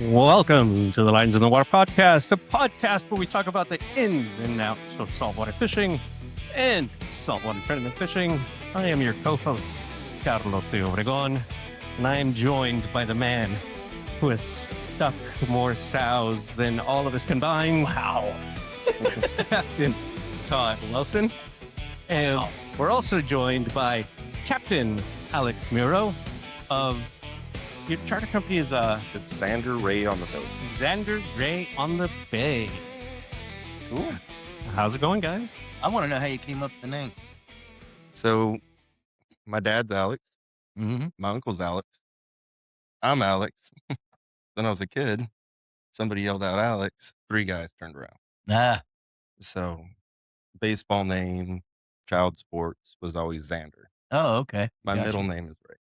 Welcome to the Lines in the Water podcast, a podcast where we talk about the ins and outs of saltwater fishing and saltwater tournament fishing. I am your co-host, Carlos de Obregon, and I am joined by the man who has stuck more sows than all of us combined. Wow. Captain Todd Wilson. And we're also joined by Captain Alec Muro of your charter company is It's Zander Ray on the boat. Zander Ray on the Bay. Cool. How's it going, guys? I want to know how you came up with the name. So my dad's Alex. Mm-hmm. My uncle's Alex. I'm Alex. When I was a kid, somebody yelled out Alex. 3 guys turned around. Ah, So baseball name, child sports was always Zander. oh, okay. My Gotcha. middle name is Ray.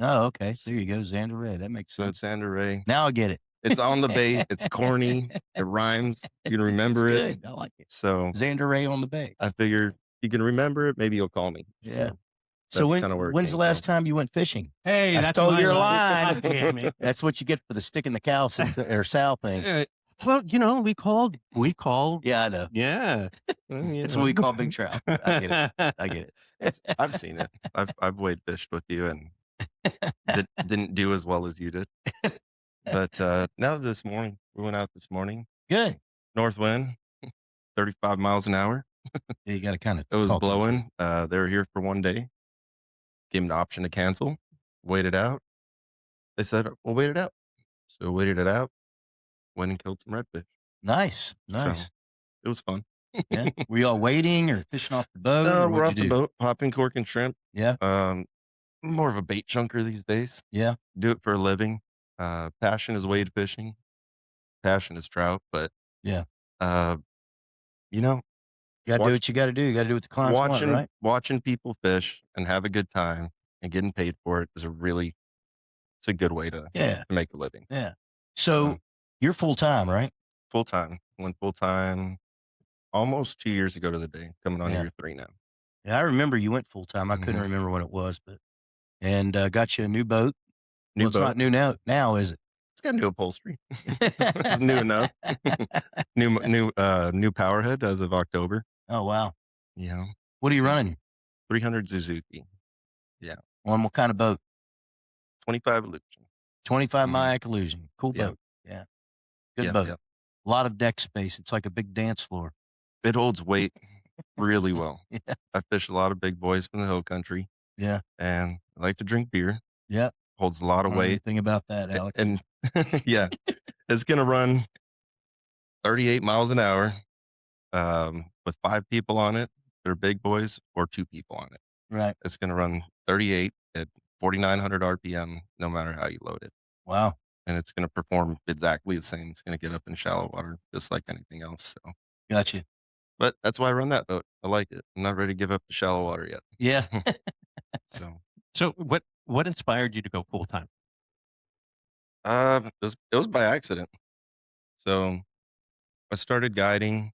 Oh, okay. There you go, Zander Ray. That makes So sense. it's Zander Ray. Now I get it. It's on the bay. It's corny. It rhymes. You can remember It's it. good. I like it. So Zander Ray on the Bay. I figure you can remember it. Maybe you'll call me. Yeah. So So kinda where it when's the came last from. time you went fishing? Hey, I that's stole my your line. line. God damn it. That's what you get for the stick in the cow or sow thing. Well, you know, we called. Yeah, I know. Yeah. That's what we call big trout. I get it. I get it. I've seen it. I've wade fished with you and didn't do as well as you did. But now this morning, we went out this morning, Good. north wind, 35 miles an hour. Yeah, you got to kind of. It was blowing. They were here for 1 day. Gave them the option to cancel. Wait it out. They said, we'll wait it out. So waited it out. Went and killed some redfish. Nice. So Nice. it was fun. Yeah. Were you all waiting or fishing off the boat? No, or we're what'd off you the do? boat, popping cork and shrimp. Yeah. More of a bait chunker these days. Yeah. Do it for a living. Passion is wade fishing. Passion is trout. But Yeah. you know, You got to do Watch- what you got to do. You got to do what the clients want, right? watching people fish and have a good time and getting paid for it is it's a good way to Yeah. make a living. Yeah. So you're full time, right? Full time. Went full time almost 2 years ago to the day. Coming on Yeah. year 3 now. Yeah, I remember you went full time. I couldn't Mhm. remember when it was, but got you a new boat. New Well, it's boat. not new now, is it? It's got new upholstery. It's new enough. New power head as of October. Oh wow. Yeah. What are you So- running 300 Suzuki. on? What kind of boat? 25 Illusion. 25 Mhm. Mayak Illusion. Cool Yeah. boat. Yeah. Good Yeah, boat. yeah. A lot of deck space. It's like a big dance floor. It holds weight really well. Yeah. I fish a lot of big boys from the hill country. Yeah. And I like to drink beer. Yeah. Holds a lot I of don't know weight. anything about that, Alex. And yeah, it's going to run 38 miles an hour with 5 people on it. They're big boys, or 2 people on it. Right. It's going to run 38 at 4,900 RPM, no matter how you load it. Wow. And it's going to perform exactly the same. It's going to get up in shallow water, just like anything else. So, Gotcha. but that's why I run that boat. I like it. I'm not ready to give up the shallow water yet. Yeah. So what inspired you to go full time? It was by accident. So I started guiding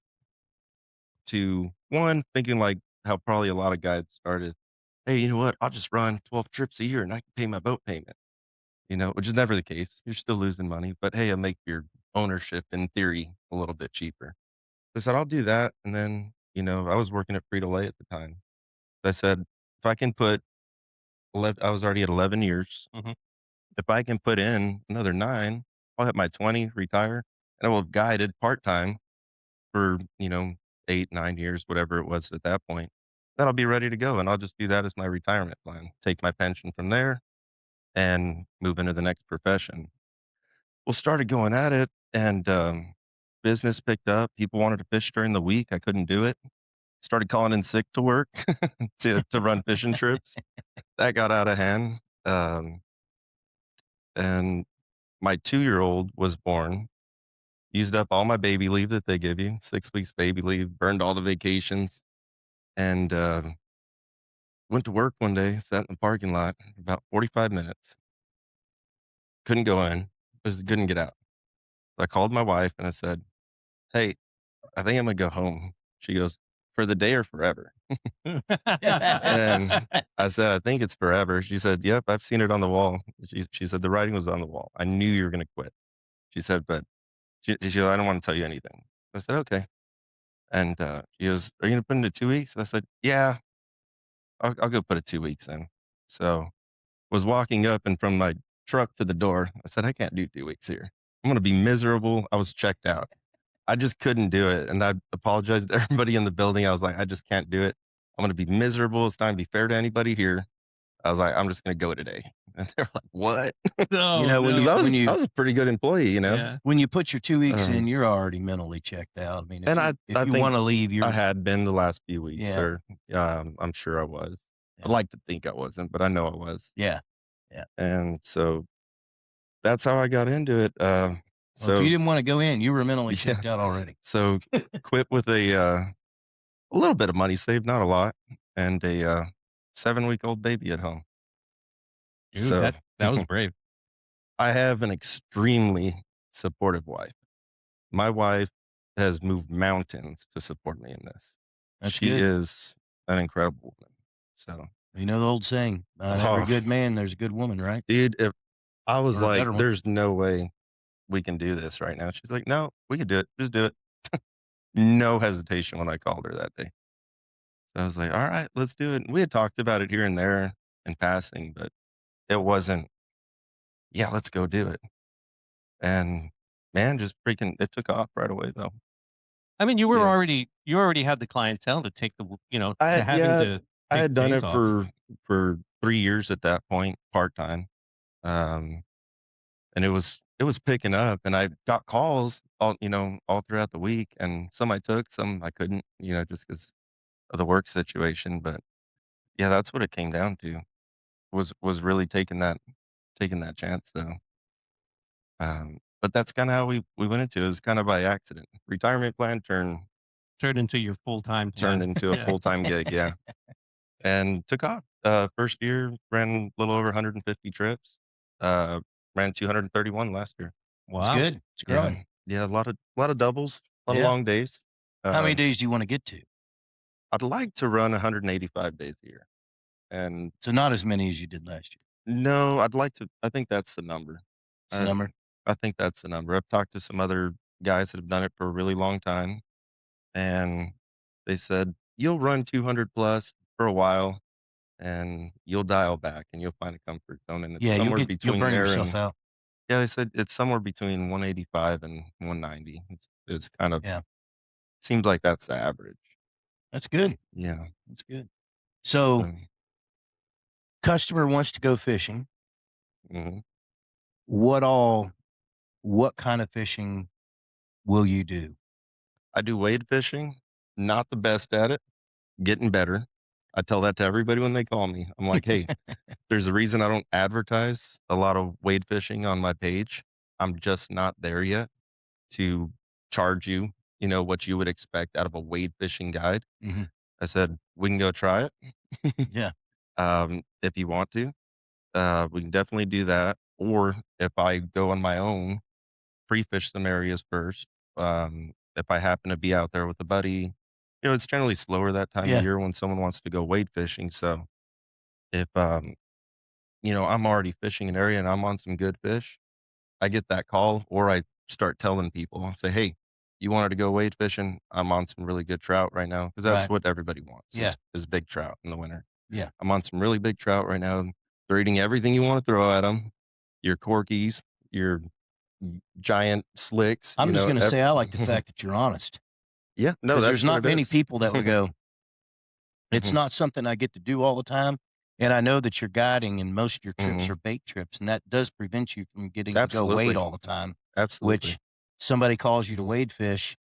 to one, thinking like how probably a lot of guides started. Hey, you know what? I'll just run 12 trips a year and I can pay my boat payment. Which is never the case. You're still losing money, but hey, I'll make your ownership in theory a little bit cheaper. I said, I'll do that. And then, I was working at Frito-Lay at the time. I said, if I can put 11, I was already at 11 years. Mhm. If I can put in another 9, I'll hit my 20, retire, and I will have guided part-time for, 8, 9 years, whatever it was at that point. Then I'll be ready to go. And I'll just do that as my retirement plan. Take my pension from there and move into the next profession. Well, started going at it and business picked up. People wanted to fish during the week. I couldn't do it. Started calling in sick to work to run fishing trips. That got out of hand. And my 2-year-old was born, used up all my baby leave that they give you, 6 weeks baby leave, burned all the vacations, and went to work one day, sat in the parking lot for about 45 minutes. Couldn't go in, just couldn't get out. So I called my wife and I said, hey, I think I'm going to go home. She goes, for the day or forever? And I said, I think it's forever. She said, yep, I've seen it on the wall. She said, the writing was on the wall. I knew you were going to quit. She said, but she goes, I don't want to tell you anything. I said, okay. And she goes, are you going to put into 2 weeks? I said, yeah, I'll go put it 2 weeks in. So was walking up and from my truck to the door, I said, I can't do 2 weeks here. I'm going to be miserable. I was checked out. I just couldn't do it. And I apologized to everybody in the building. I was like, I just can't do it. I'm going to be miserable. It's not going to be fair to anybody here. I was like, I'm just going to go today. And they're like, what? No, You know, when no. Because I was a pretty good employee, you know? Yeah. When you put your 2 weeks in, Um, you're already mentally checked out. I mean, and I if you think want to leave, you're I had been the last few weeks, Yeah. or I'm sure I was. Yeah. I'd like to think I wasn't, but I know I was. yeah. And so that's how I got into it. Well, if So you didn't want to go in, you were mentally Yeah. checked out already. so quit with a little bit of money saved, not a lot, and a 7-week-old baby at home. Dude, So that was brave. I have an extremely supportive wife. My wife has moved mountains to support me in this. That's She good. is an incredible woman. So, You know the old saying, every Oh. good man, there's a good woman, right? dude, if I was Or a like, better one. there's no way we can do this right now. She's like, no, we can do it. Just do it. No hesitation when I called her that day. So I was like, all right, let's do it. And we had talked about it here and there in passing, but it wasn't, yeah, let's go do it. And man, just freaking, it took off right away though. I mean, you Yeah. already had the clientele to take to I had, having yeah, to I take had done days it off. for 3 years at that point, part time. And it was picking up, and I got calls all throughout the week, and some I took, some I couldn't, just because of the work situation. But yeah, that's what it came down to, was really taking that chance though. But that's kind of how we went into it. It was kind of by accident. Retirement plan Turned into your full-time turned plan. into a Yeah. full-time gig, yeah, and took off. First year ran a little over 150 trips. Uh, ran 231 last year. It's Wow. good. It's growing. Yeah, a lot of doubles, a lot of Yeah. long days. How many Um, days do you want to get to? I'd like to run 185 days a year, and So not as many as you did last year. no, I think that's the number. It's the I number. I think that's the number. I've talked to some other guys that have done it for a really long time, and they said, "You'll run 200 plus for a while, and you'll dial back, and you'll find a comfort zone, and it's Yeah, somewhere you'll between burn there yourself and." out. Yeah, they said it's somewhere between 185 and 190. It's kind of Yeah. seems like that's the average. That's good. Yeah. That's good. So So, customer wants to go fishing. mhm. What kind of fishing will you do? I do wade fishing, not the best at it, getting better. I tell that to everybody when they call me. I'm like, hey, there's a reason I don't advertise a lot of wade fishing on my page. I'm just not there yet to charge you, what you would expect out of a wade fishing guide. Mhm. I said, we can go try it. Yeah. If you want to, we can definitely do that. Or if I go on my own, pre-fish some areas first. If I happen to be out there with a buddy, it's generally slower that time of Yeah. year when someone wants to go wade fishing. So if I'm already fishing an area and I'm on some good fish, I get that call, or I start telling people. I'll say, "Hey, you wanted to go wade fishing? I'm on some really good trout right now," because that's Right. what everybody wants Yeah. is big trout in the winter. Yeah. I'm on some really big trout right now. They're eating everything you want to throw at them. Your corkies, your giant slicks. I'm just going to say I like the fact that you're honest, Yeah, no, because that's there's what not it many is. people that would go, it's Mhm, not something I get to do all the time. And I know that you're guiding and most of your trips mhm. are bait trips, and that does prevent you from getting to go Absolutely, wade all the time, absolutely. which somebody calls you to wade fish.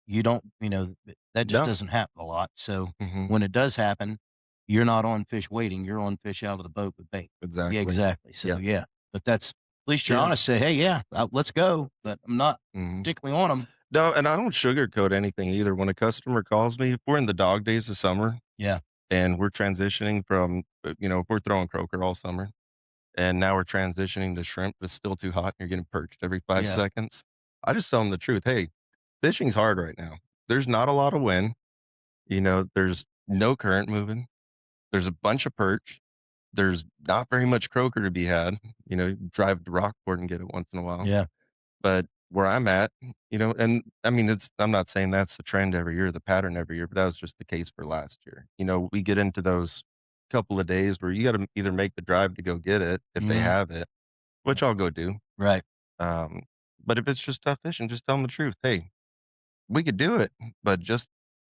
You don't, that just No, doesn't happen a lot. So mhm, when it does happen, you're not on fish waiting, you're on fish out of the boat with bait. Yeah, exactly. exactly. So, Yeah, yeah, but that's, at least you're yeah. honest. Say, hey, yeah, let's go. But I'm not Mhm. particularly on them. No, and I don't sugarcoat anything either. When a customer calls me, if we're in the dog days of summer Yeah. and we're transitioning from, if we're throwing croaker all summer, and now we're transitioning to shrimp, but it's still too hot and you're getting perched every 5 Yeah. seconds. I just tell them the truth. Hey, fishing's hard right now. There's not a lot of wind. There's no current moving. There's a bunch of perch. There's not very much croaker to be had. You drive to Rockport and get it once in a while. Yeah. But where I'm at, and I mean, I'm not saying that's the trend every year, the pattern every year, but that was just the case for last year. We get into those couple of days where you got to either make the drive to go get it if they have it, which I'll go do. Right. Um, but if it's just tough fishing, just tell them the truth. Hey, we could do it, but just,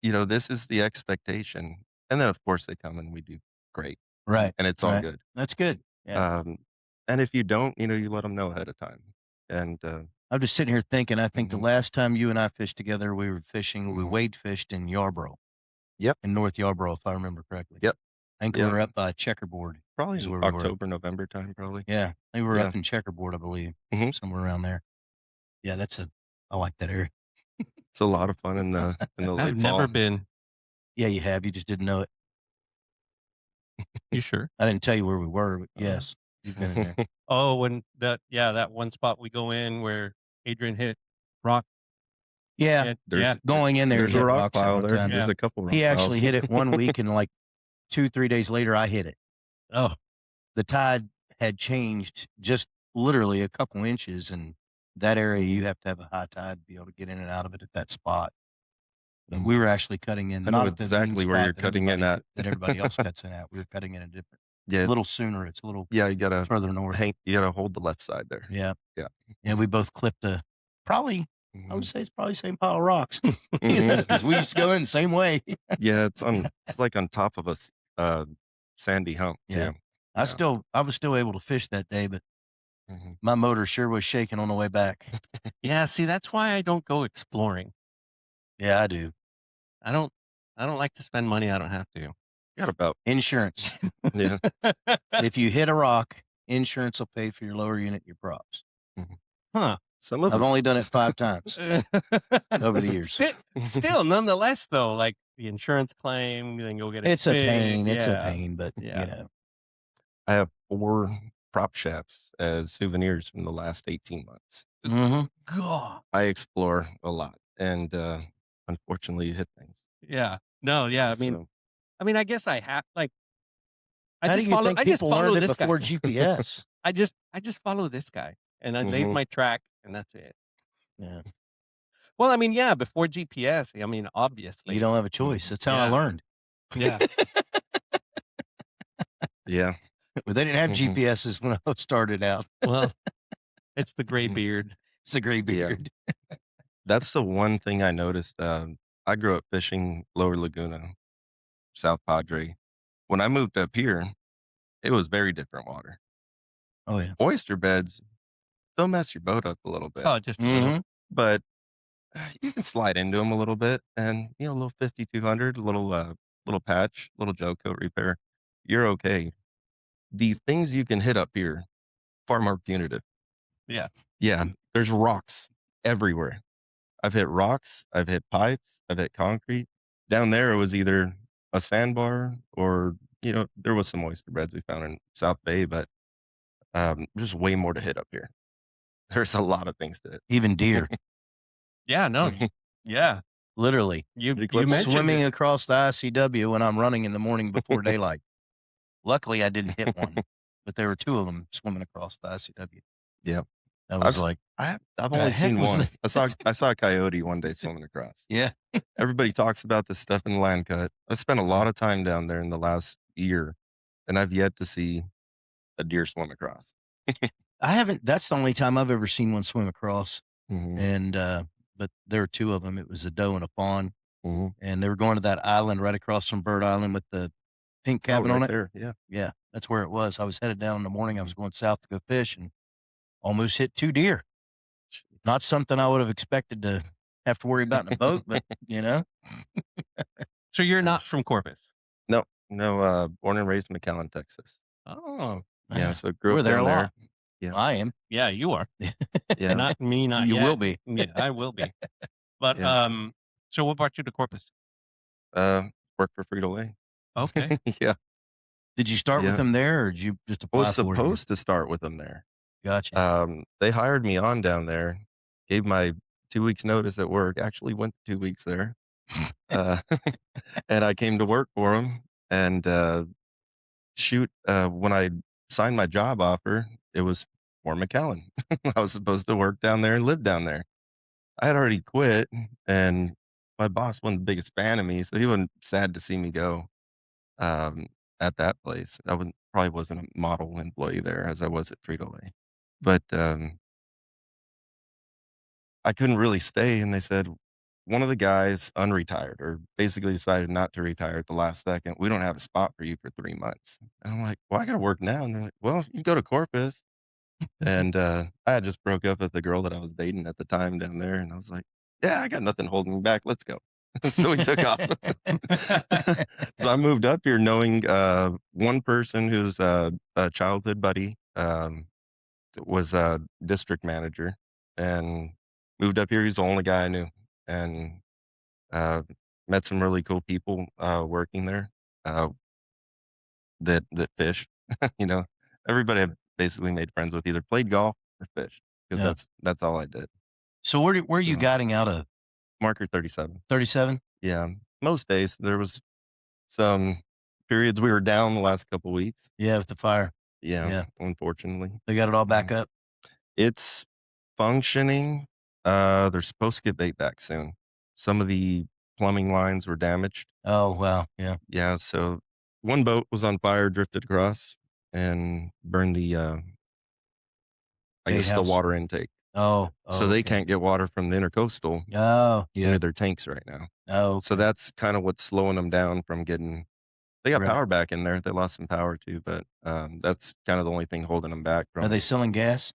this is the expectation. And then of course they come and we do great. Right. And it's all good. That's good. Yeah. And if you don't, you let them know ahead of time. And I'm just sitting here thinking, I think the Mhm. last time you and I fished together, we were fishing, we Mhm. wade fished in Yarborough. Yep. In North Yarborough, if I remember correctly. Yep. I think we were up by Checkerboard. Probably is in where we were. October, November time, probably. Yeah. I think we were Yeah. up in Checkerboard, I believe. Mhm. Somewhere around there. Yeah, I like that area. It's a lot of fun in the I've late never fall. been. Yeah, you have. You just didn't know it. You sure? I didn't tell you where we were, but yes, you've been in there. Oh, when that one spot we go in where Adrian hit rock. Yeah. There's Going in there, there's he a hit rock rock pile several there. times. There's a couple rock He actually piles. hit it one week, and like 2-3 days later, I hit it. Oh, The tide had changed just literally a couple inches, and that area you have to have a high tide to be able to get in and out of it at that spot. But we were actually cutting in, I know not at the main exactly where spot you're cutting in at. that everybody else cuts in at. We were cutting in a different, Yeah. a little sooner. It's a little You gotta further north. you gotta hold the left side there. Yeah. Yeah. And we both clipped probably, I would say it's probably the same pile of rocks. Mhm. Because we used to go in the same way. Yeah, it's like on top of a sandy hump Yeah. too. I was still able to fish that day, but Mhm. my motor sure was shaking on the way back. yeah. See, that's why I don't go exploring. Yeah, I do. I don't like to spend money I don't have to. Got about Insurance. yeah. If you hit a rock, insurance will pay for your lower unit, your props. Huh. Some of I've us only done it 5 times over the years. Still, nonetheless, though, like the insurance claim, then go get it. It's a fixed. pain. It's a Yeah. pain, but Yeah. I have 4 prop shafts as souvenirs from the last 18 months. Mhm. God. I explore a lot and unfortunately hit things. Yeah. No. Yeah. I mean, So, I guess I have I How do just you follow. think I just people follow learned it this guy. before GPS? I just follow this guy, and I leave Mhm. my track, and that's it. Yeah. Well, I mean, yeah, before GPS, I mean, obviously, You don't have a choice. That's how I Yeah. learned. Yeah. yeah. They didn't have Mhm. GPSs when I started out. Well, it's the gray beard. It's a gray Yeah. beard. That's the one thing I noticed. I grew up fishing Lower Laguna, South Padre. When I moved up here, it was very different water. Oh, yeah. Oyster beds, they'll mess your boat up a little bit, Oh, just a little. Mhm. but you can slide into them a little bit, and a little 5200, little patch, little gel coat repair, you're okay. The things you can hit up here, far more punitive. Yeah. Yeah, there's rocks everywhere. I've hit rocks, I've hit pipes, I've hit concrete. Down there, it was either a sandbar or, there was some oyster beds we found in South Bay, but just way more to hit up here. There's a lot of things to hit. Even deer. Yeah. No. Yeah. Literally. You Pretty close. mentioned Swimming it. across the ICW when I'm running in the morning before daylight. Luckily, I didn't hit one, but there were 2 of them swimming across the ICW. Yeah. I was I've like, I've the only heck seen was one. that? I saw a coyote one day swimming across. yeah. Everybody talks about this stuff in the land cut. I spent a lot of time down there in the last year, and I've yet to see a deer swim across. I haven't. That's the only time I've ever seen one swim across. Mhm. And, but there were 2 of them. It was a doe and a fawn. Mhm. And they were going to that island right across from Bird Island with the pink cabin right on it. there. Yeah. Yeah, that's where it was. I was headed down in the morning. I was going south to go fish and almost hit 2 deer. Not something I would have expected to have to worry about in a boat, but So you're not from Corpus? No, born and raised in McAllen, Texas. Oh, Yeah, so grew we're up there down a there. lot. Yeah. I am. yeah, you are. Yeah. Not me. Not You yet. will be. Yeah, I will be. But Yeah. so what brought you to Corpus? Work for Frito-Lay. Okay. Yeah. Did you start with Yeah. them there, or did you just I apply was for it? supposed to start with them there. Gotcha. They hired me on down there, gave my 2 weeks notice at work, actually went 2 weeks there. Uh, and I came to work for them, and, when I signed my job offer, it was Fort McAllen. I was supposed to work down there and live down there. I had already quit, and my boss wasn't the biggest fan of me, so he wasn't sad to see me go um, at that place. Probably wasn't a model employee there as I was at Frito-Lay. But I couldn't really stay, and they said, one of the guys unretired or basically decided not to retire at the last second. We don't have a spot for you for 3 months. And I'm like, well, I got to work now. And they're like, well, you can go to Corpus. And I had just broke up with the girl that I was dating at the time down there. And I was like, yeah, I got nothing holding me back. Let's go. So we took off. So I moved up here knowing one person who's a childhood buddy was a district manager and moved up here. He's the only guy I knew. And uh, met some really cool people working there uh, that fish. You know, everybody I basically made friends with either played golf or fished because Yeah. that's all I did. So where are you So guiding out of? marker 37. 37? Yeah, most days there was some periods we were down the last couple weeks. Yeah, with the fire. Yeah, Yeah. unfortunately, They got it all back up. it's functioning. They're supposed to get bait back soon. Some of the plumbing lines were damaged. Oh, wow. Yeah. Yeah, so one boat was on fire, drifted across, and burned I Bait guess the house. water intake. Oh, So they okay. can't get water from the intercoastal Oh, yeah. into their tanks right now. Oh, So okay. that's kind of what's slowing them down from getting. They got Right. power back in there. They lost some power too, but that's kind of the only thing holding them back Are they from. selling gas?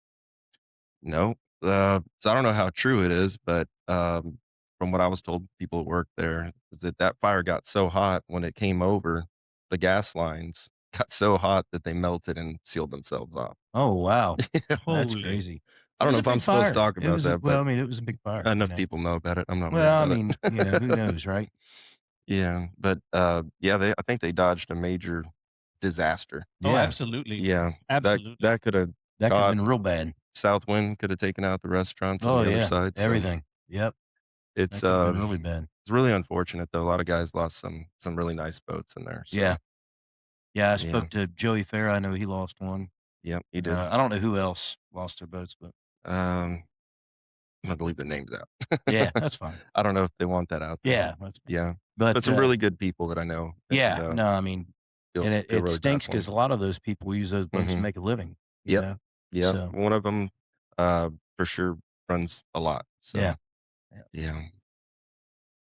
No, so I don't know how true it is, but from what I was told, people at work there is that fire got so hot when it came over, the gas lines got so hot that they melted and sealed themselves off. Oh, wow. That's Holy. crazy. I It don't was know a if I'm big supposed to fire. talk It about was that, well, but I mean, it was a big fire, enough people know about it. I'm not worried Well, I about mean, it. who knows, right? Yeah, but yeah, I think they dodged a major disaster. Oh, Yeah. absolutely. Yeah, Absolutely. that could have That could have caught. been real bad. South wind could have taken out the restaurants on Oh, the other yeah. side. So Everything. Yep. it's That could have been really bad. it's really unfortunate though. A lot of guys lost some really nice boats in there. So Yeah. Yeah. I yeah, spoke to Joey Fair. I know he lost one. yep, he did. I don't know who else lost their boats, but I'm gonna leave the names out. yeah, that's fine. I don't know if they want that out there. Yeah, that's fine. Yeah, But but some really good people that I know. And, yeah, no, I mean, feel, and feel it really bad stinks for 'em. because a lot of those people use those boats to Mhm. make a living. You Yep. know, Yep. so One of them, for sure runs a lot. So yeah, yeah,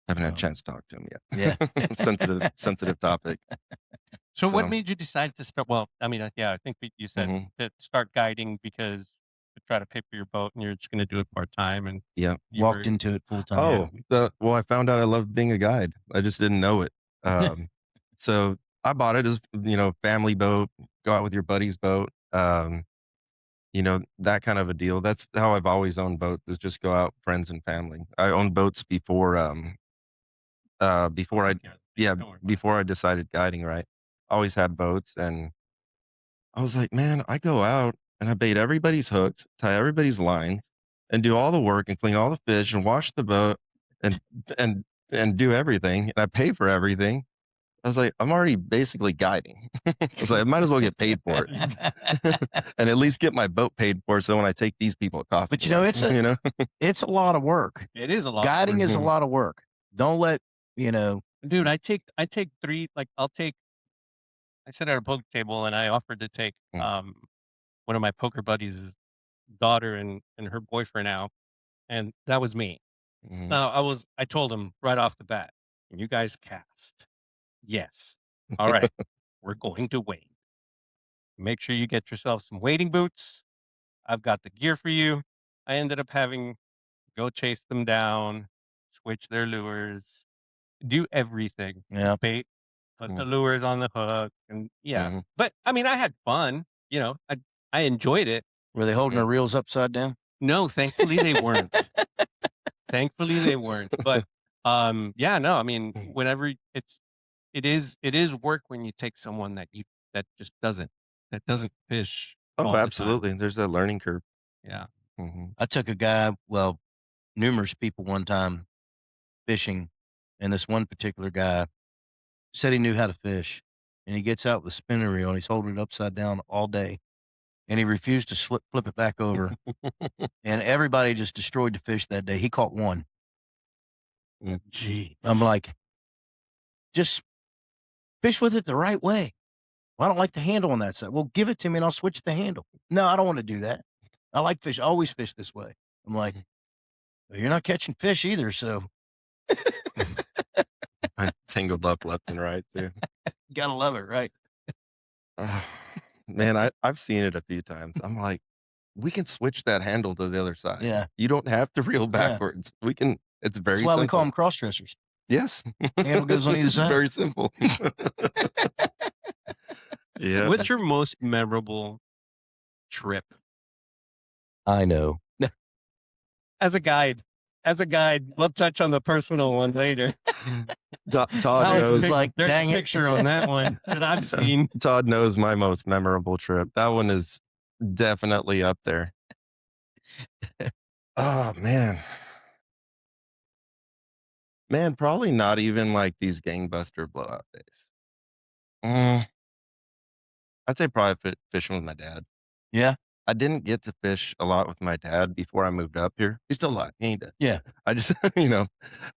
haven't had a um, chance to talk to him yeah. yet. Sensitive topic. So what So made you decide to start? Well, I mean, yeah, I think you said mhm. to start guiding because to try to pay for your boat and you're just going to do it part time and Yeah. you Walked were into it full time. Oh, well, I found out I loved being a guide. I just didn't know it. So I bought it as, family boat, go out with your buddy's boat. That kind of a deal. That's how I've always owned boats is just go out, friends and family. I owned boats before I, take care of the yeah, Don't worry about it. before I decided guiding, right? Always had boats. And I was like, man, I go out and I bait everybody's hooks, tie everybody's lines, and do all the work and clean all the fish and wash the boat and and and do everything. And I pay for everything. I was like, I'm already basically guiding. I was like, I might as well get paid for it, and at least get my boat paid for. So when I take these people, it costs. But me less, it's a lot of work. It is a lot. Guiding is a Mhm. lot of work. Don't let Dude, I take three, like I sit at a poker table and I offered to take Mm. one of my poker buddies' daughter and her boyfriend out, and that was me. Mhm. Now I told him right off the bat, you guys cast. Yes. All right. We're going to wait. Make sure you get yourself some wading boots. I've got the gear for you. I ended up having to go chase them down, switch their lures, do everything. Yeah. Bait, put the Mm. lures on the hook, and yeah. Mhm. But I mean, I had fun. I enjoyed it. Were they holding Mhm. their reels upside down? No, thankfully they weren't. Thankfully they weren't. But yeah, no, I mean, whenever it is work when you take someone that just doesn't fish Oh, all the time. absolutely. There's that learning curve. Yeah. Mhm. I took a guy, well, numerous people one time fishing, and this one particular guy said he knew how to fish, and he gets out with a spinning reel and he's holding it upside down all day. and he refused to flip it back over. And everybody just destroyed the fish that day. He caught one. Gee. I'm like, just fish with it the right way. Well, I don't like the handle on that side. Well, give it to me and I'll switch the handle. No, I don't want to do that. I like fish. I always fish this way. I'm like, well, you're not catching fish either, so I tangled up left and right too. gotta love it, right? Man, I've seen it a few times. I'm like, we can switch that handle to the other side. Yeah. You don't have to reel backwards. We can. It's very That's why simple. we call them cross dressers. Yes. Handle goes on either It's side. very simple. Yeah. What's your most memorable trip I know. as a guide? As a guide, we'll touch on the personal one later. Todd Alex knows. is like, There's dang a it. picture on that one that I've seen. Todd knows my most memorable trip. That one is definitely up there. Oh man. Man, probably not even like these gangbuster blowout days. I'd say probably fishing with my dad. Yeah. I didn't get to fish a lot with my dad before I moved up here. He's still alive. He ain't dead. Yeah. I just, but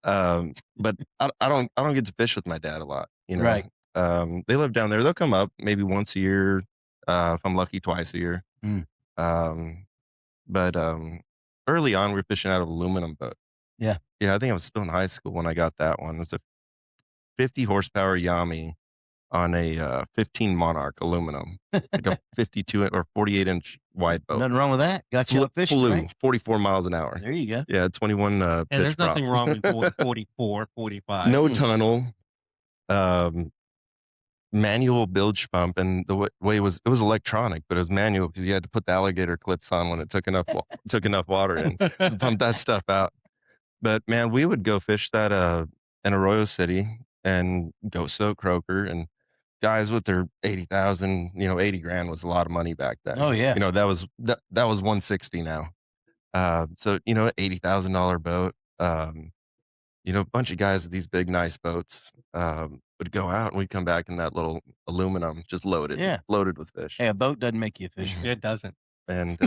I don't get to fish with my dad a lot. Right. They live down there. They'll come up maybe once a year, if I'm lucky, twice a year. Mm. But early on, we were fishing out of aluminum boat. Yeah. Yeah, I think I was still in high school when I got that one. It was a 50 horsepower Yami on a 15 Monarch aluminum, like a 52 or 48-inch wide boat. Nothing wrong with that. Got you up fishing, Flew right? 44 miles an hour. There you go. Yeah, 21 And pitch there's prop. nothing wrong with 44, 45. No tunnel, manual bilge pump, and the way it was electronic, but it was manual because you had to put the alligator clips on when it took enough water in to pump that stuff out. But man, we would go fish that in Arroyo City and go soak croaker, and guys with their 80,000, 80 grand was a lot of money back then. Oh, yeah. That was 160 now. So $80,000 boat. A bunch of guys with these big nice boats would go out, and we'd come back in that little aluminum, just loaded with fish. Hey, a boat doesn't make you a fisherman. It doesn't. And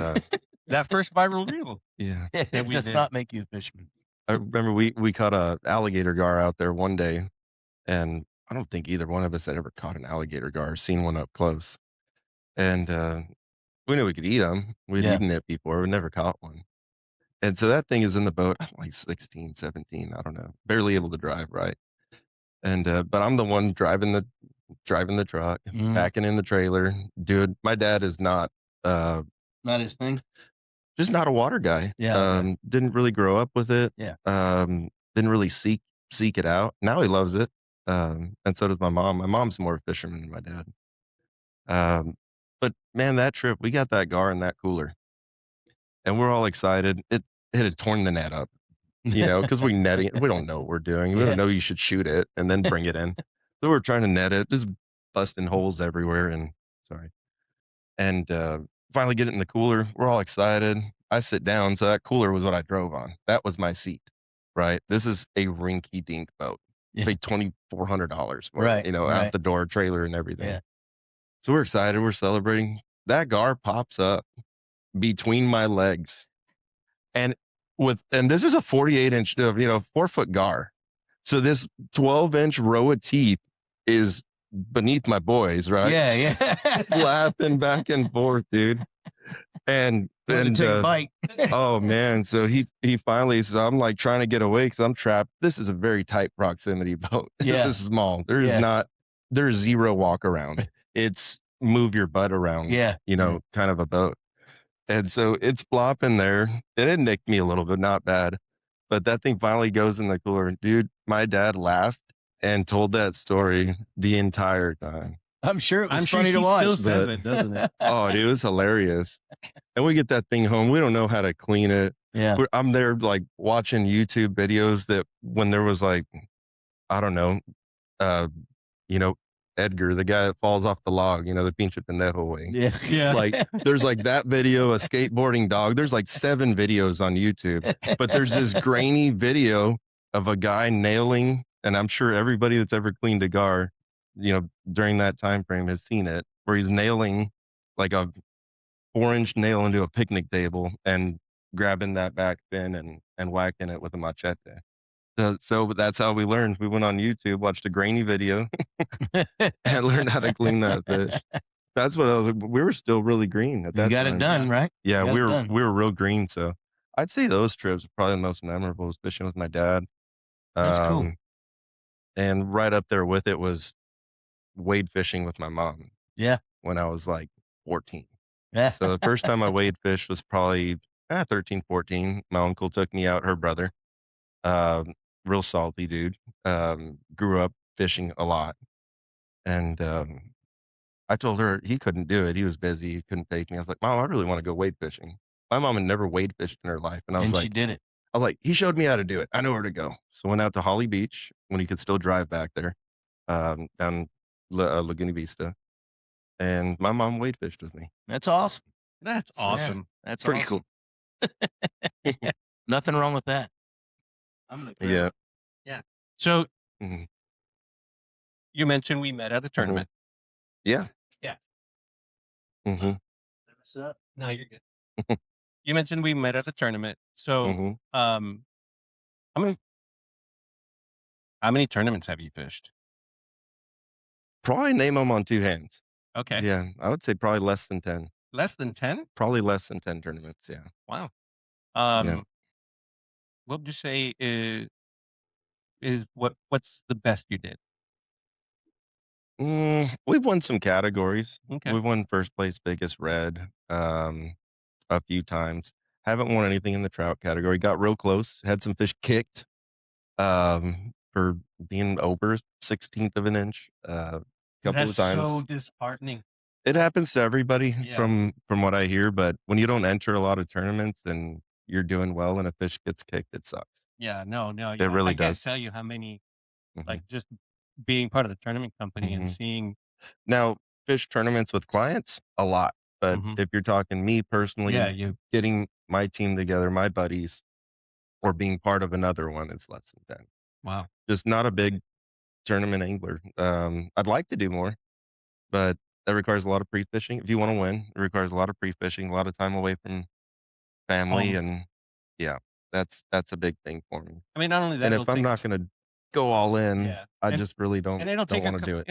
That first viral reel. yeah, It we does did. not make you a fisherman. I remember we caught a alligator gar out there one day, and I don't think either one of us had ever caught an alligator gar, seen one up close. And we knew we could eat them. We'd eaten it before. We never caught one. And so that thing is in the boat. I'm like 16, 17. I don't know. Barely able to drive, right? And but I'm the one driving the truck, packing in the trailer. Dude, my dad is not Not his thing. just not a water guy. Yeah, okay. Didn't really grow up with it. Yeah. Didn't really seek it out. Now he loves it. And so does my mom. My mom's more a fisherman than my dad. But man, that trip, we got that gar in that cooler, and we're all excited. It had torn the net up, because we netting it. We don't know what we're doing. We don't know you should shoot it and then bring it in. So we're trying to net it, just busting holes everywhere. And finally get it in the cooler. We're all excited. I sit down. So that cooler was what I drove on. That was my seat, right? This is a rinky dink boat. Yeah. Paid $2,400 for Right, it, right. out the door, trailer and everything. Yeah. So we're excited. We're celebrating. That gar pops up between my legs, and this is a 48-inch, 4-foot gar. So this 12-inch row of teeth is beneath my boys, right? Yeah. Flapping back and forth, dude. And Take a bite. oh man, so he finally, so I'm like trying to get away because I'm trapped. This is a very tight proximity boat. Yeah. This is small. There's zero walk around. It's move your butt around. Yeah. Kind of a boat. And so it's flopping there, and it nicked me a little bit, not bad. But that thing finally goes in the cooler. Dude, my dad laughed and told that story the entire time. I'm sure it was I'm sure funny he to watch. still says it, doesn't it? Oh, dude, it was hilarious. And we get that thing home. We don't know how to clean it. Yeah. I'm there like watching YouTube videos that when there was like, I don't know, Edgar, the guy that falls off the log, the pinche pendejo way. Yeah. Like there's like that video, a skateboarding dog. There's like 7 videos on YouTube, but there's this grainy video of a guy nailing, and I'm sure everybody that's ever cleaned a gar, during that time frame has seen it, where he's nailing like a 4-inch nail into a picnic table and grabbing that back fin and whacking it with a machete. So that's how we learned. We went on YouTube, watched a grainy video, and learned how to clean that fish. That's what I was. We were still really green at You that got it time. done, right? Yeah, You got we it were done. we were real green. So I'd say those trips are probably the most memorable. Was fishing with my dad. That's cool. And right up there with it was wade fishing with my mom Yeah. when I was like 14. Yeah. So the first time I wade fished was probably 13, 14. My uncle took me out, her brother. Real salty dude. Grew up fishing a lot. And I told her he couldn't do it. He was busy. He couldn't take me. I was like, Mom, I really want to go wade fishing. My mom had never wade fished in her life. And I was And she like, did it. he showed me how to do it. I know where to go. So went out to Holly Beach when he could still drive back there, down Laguna Vista. And my mom wade fished with me. That's awesome. That's So, awesome. That's Pretty awesome. cool. Nothing wrong with that. I'm gonna grab Yeah. So Mhm. you mentioned we met at a tournament. Yeah. Yeah. hmm What's up? No, you're good. You mentioned we met at a tournament. So, hmm how many tournaments have you fished? Probably name them on two hands. Okay. Yeah. I would say probably less than 10. Less than 10? Probably less than 10 tournaments. Yeah. Wow. Yeah. What would you say is what's the best you did? We've won some categories. Okay. We've won first place biggest red a few times. Haven't won anything in the trout category. Got real close. Had some fish kicked for being over 16th of an inch couple That's of times. so disheartening. It happens to everybody Yeah. from what I hear, but when you don't enter a lot of tournaments and you're doing well and a fish gets kicked, it sucks. Yeah, no. It really I can't does. tell you how many, Mhm. like, just being part of the tournament company and Mhm. seeing. Now, fish tournaments with clients, a lot. But Mhm. if you're talking me personally, Yeah, getting my team together, my buddies, or being part of another one is less than 10. wow. Just not a big tournament angler. I'd like to do more, but that requires a lot of pre-fishing. If you want to win, it requires a lot of pre-fishing, a lot of time away from family, and yeah, that's a big thing for me. I mean, not only that, And it'll if I'm take not going to go all in, yeah, I and just really don't it'll take want to do it.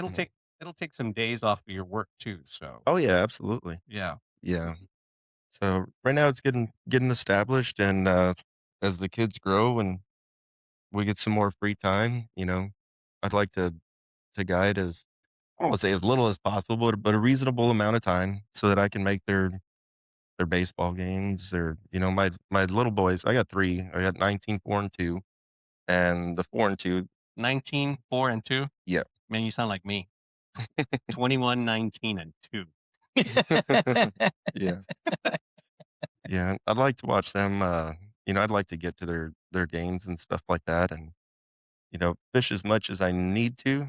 it'll take some days off of your work too. So Oh yeah, absolutely. yeah. Yeah. So right now it's getting established, and as the kids grow and we get some more free time, I'd like to guide as I don't want to say as little as possible, but a reasonable amount of time so that I can make their baseball games. My little boys. I got three. I got 19, 4, and 2, and the 4 and 2. 19, 4, and 2. Yeah. Man, you sound like me. 21, 19, and 2. Yeah. Yeah. I'd like to watch them. I'd like to get to their games and stuff like that, and fish as much as I need to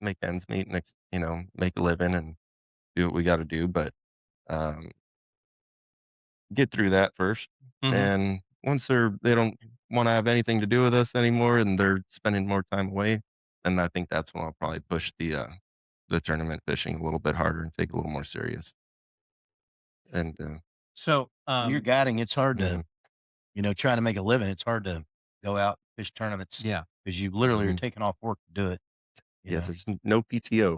make ends meet and make a living and do what we got to do. But um, get through that first, Mhm. and once they don't want to have anything to do with us anymore, and they're spending more time away, then I think that's when I'll probably push the tournament fishing a little bit harder and take it a little more serious. And So, When you're guiding, it's hard mhm, to, trying to make a living. It's hard to go out fish tournaments yeah. because you literally are mhm. taking off work to do it. You Yes, know, there's no PTO.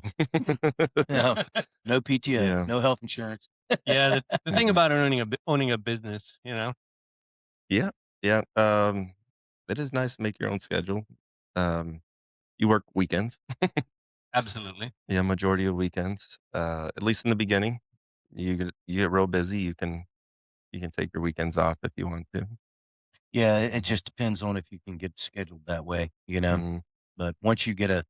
no, no PTO, Yeah. no health insurance. Yeah, the thing Mhm. about owning a business, Yeah, yeah. It is nice to make your own schedule. Um, you work weekends. absolutely. Yeah, majority of weekends. At least in the beginning, you get real busy. You can take your weekends off if you want to. Yeah, it just depends on if you can get scheduled that way. Mhm, But once you get a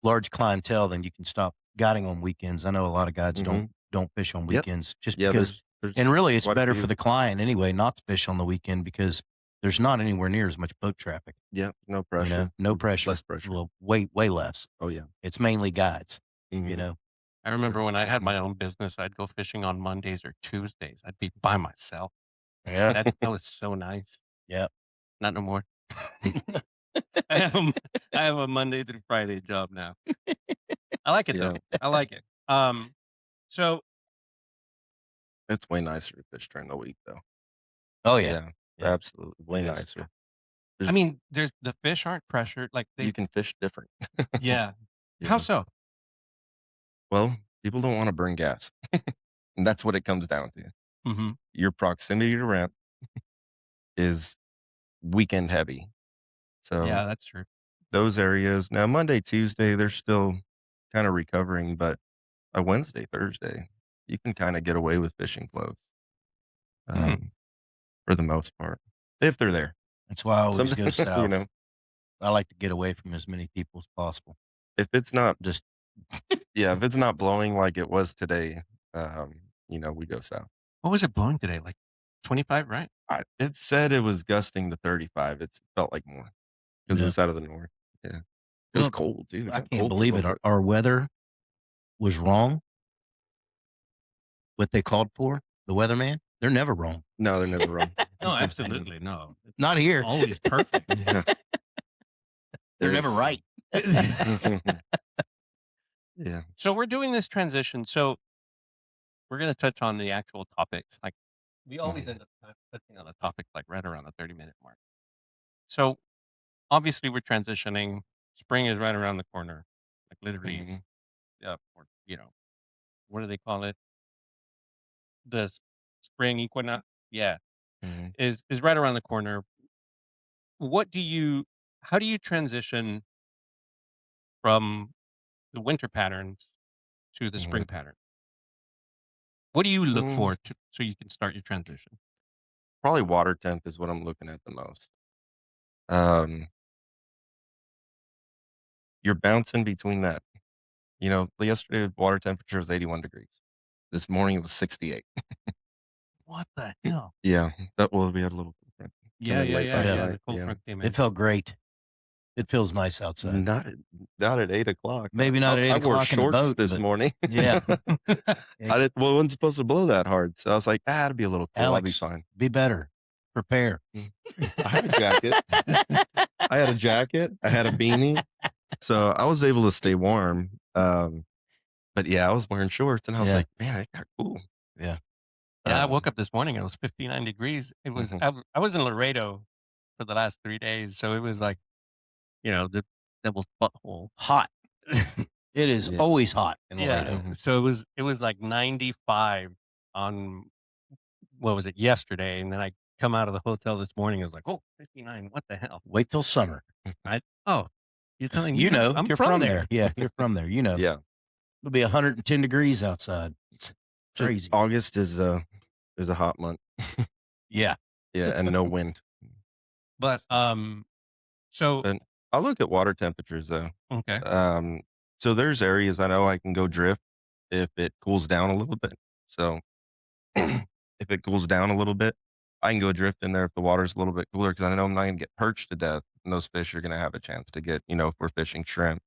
large clientele, then you can stop guiding on weekends. I know a lot of guides mhm. don't fish on Yep. weekends just Yeah, because, and there's really it's quite a better for few. the client anyway not to fish on the weekend because there's not anywhere near as much boat traffic. Yeah, no pressure. No pressure, Less pressure. well, way less. Oh yeah. It's mainly guides. You Mhm. know, I remember when I had my own business, I'd go fishing on Mondays or Tuesdays. I'd be by myself. yeah, That was so nice. yeah. Not no more. I have I have a Monday through Friday job now. I like it though. Yeah. I like it. So It's way nicer to fish during the week, though. Oh yeah, Yeah, yeah. absolutely, way It is. nicer. I There's mean, there's the fish aren't pressured. Like You they, can fish different. yeah. How Yeah. so? Well, people don't wanna burn gas, and that's what it comes down to. Mm-hmm. Your proximity to ramp is weekend heavy. So, Yeah, that's true. those areas now Monday, Tuesday, they're still kinda recovering, but a Wednesday, Thursday, you can kinda get away with fishing floats, Mhm. um, for the most part, if they're there. That's why I always Some go you south. know, I like to get away from as many people as possible. if it's not Just yeah, if it's not blowing like it was today, we go south. What was it blowing today? Like 25, right? It said it was gusting to 35. It felt like more because it yeah. was out of the north. Yeah. It was Well, cold, dude. It I got can't cold for a believe little it. bit. Our weather was wrong. What they called for, the weatherman, they're never wrong. No, they're never wrong. No, absolutely no. It's Not here. always perfect. Yeah. They're It never was right. yeah. So we're doing this transition. So we're going to touch on the actual topics. Like we always Mhm, end up touching on a topic like right around the 30-minute mark. So obviously we're transitioning. Spring is right around the corner. Like literally, mhm, or, what do they call it? The spring equinox. Yeah, mhm, is right around the corner. What do you? How do you transition from the winter patterns to the mhm. spring pattern? What do you look Mm, for so you can start your transition? Probably water temp is what I'm looking at the most. Um, you're bouncing between that. Yesterday water temperature was 81 degrees. This morning it was 68. What the hell? Yeah, we had a little cool front come Yeah, in yeah, late yeah, last Yeah. yeah. night. The cold Yeah. front came It in. felt great. It feels nice outside. Not at not at 8 o'clock. Maybe not at I wore 8 o'clock in the shorts boat, this but morning. yeah. Hey, It wasn't supposed to blow that hard, so I was like, it'll be a little cool. I'll be Alex, fine." be better. Prepare. Mm. I had a jacket. I had a jacket. I had a beanie, so I was able to stay warm. But yeah, I was wearing shorts, and I was Yeah. like, "Man, it got cool." Yeah. Yeah, I woke Um, up this morning. It was 59 degrees. It was. mhm, I was in Laredo for the last 3 days, so it was like the devil's butthole. Hot. It is yeah. always hot in Yeah. Laredo. Mhm, So it was like 95 on what was it yesterday, and then I come out of the hotel this morning. I was like, oh, 59. What the hell? Wait till summer. Oh, you're telling me You know, I'm you're from from there. there. Yeah, you're from there. You know, yeah. it'll be 110 degrees outside. Just Crazy. August is a hot month. Yeah. Yeah, and no wind. But so And I'll look at water temperatures though. okay, Um, so there's areas I know I can go drift if it cools down a little bit. So if it cools down a little bit, I can go drift in there if the water's a little bit cooler because I know I'm not gonna get perched to death, and those fish are gonna have a chance to get, if we're fishing shrimp.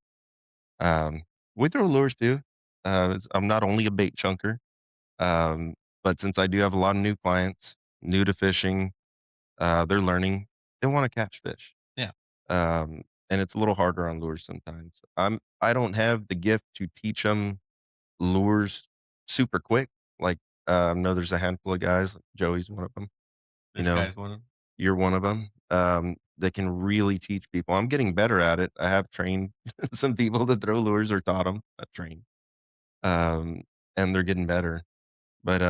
Um, we throw lures too. I'm not only a bait chunker, um, but since I do have a lot of new clients, new to fishing, they're learning. They want to catch fish. yeah, And it's a little harder on lures sometimes. I don't have the gift to teach them lures super quick. Like, I know there's a handful of guys, Joey's one of them, you this know, guy's one of them. you're one of them, that can really teach people. I'm getting better at it. I have trained some people that throw lures or taught them. I've trained, um, and they're getting better. But,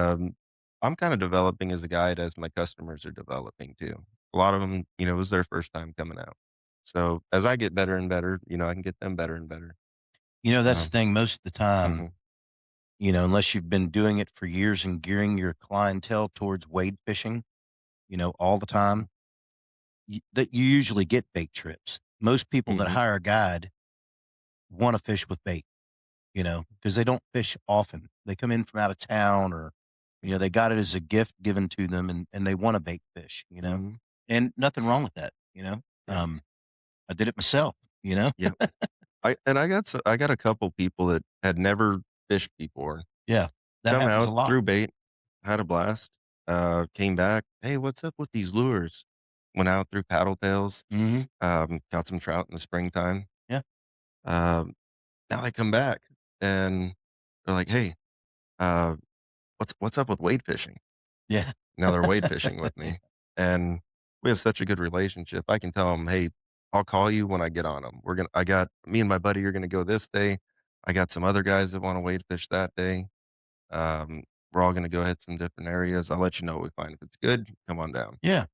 I'm kinda developing as a guide as my customers are developing too. A lot of them, it was their first time coming out. So, as I get better and better, I can get them better and better. That's the Um thing. Most of the time, Mhm, unless you've been doing it for years and gearing your clientele towards wade fishing, all the mhm, time, that you usually get bait trips. Most people that mhm, hire a guide want to fish with bait, because they don't fish often. They come in from out of town or, they got it as a gift given to them and they want to bait fish. mhm. And nothing wrong with that. Yeah, I did it myself. yeah. I got a couple people that had never fished before, Yeah. That come happens a out, lot. threw bait, had a blast, came back, "Hey, what's up with these lures?" Went out, threw paddle tails, Mhm. caught some trout in the springtime. Yeah. Um, Now they come back and they're like, "Hey, uh, what's up with wade fishing? Yeah. Now they're wade fishing with me, and we have such a good relationship. I can tell them, "Hey, I'll call you when I get on them. I got me and my buddy are gonna go this day. I got some other guys that want to wade fish that day. We're all gonna go hit some different areas. I'll let you know what we find. If it's good, come on down." Yeah.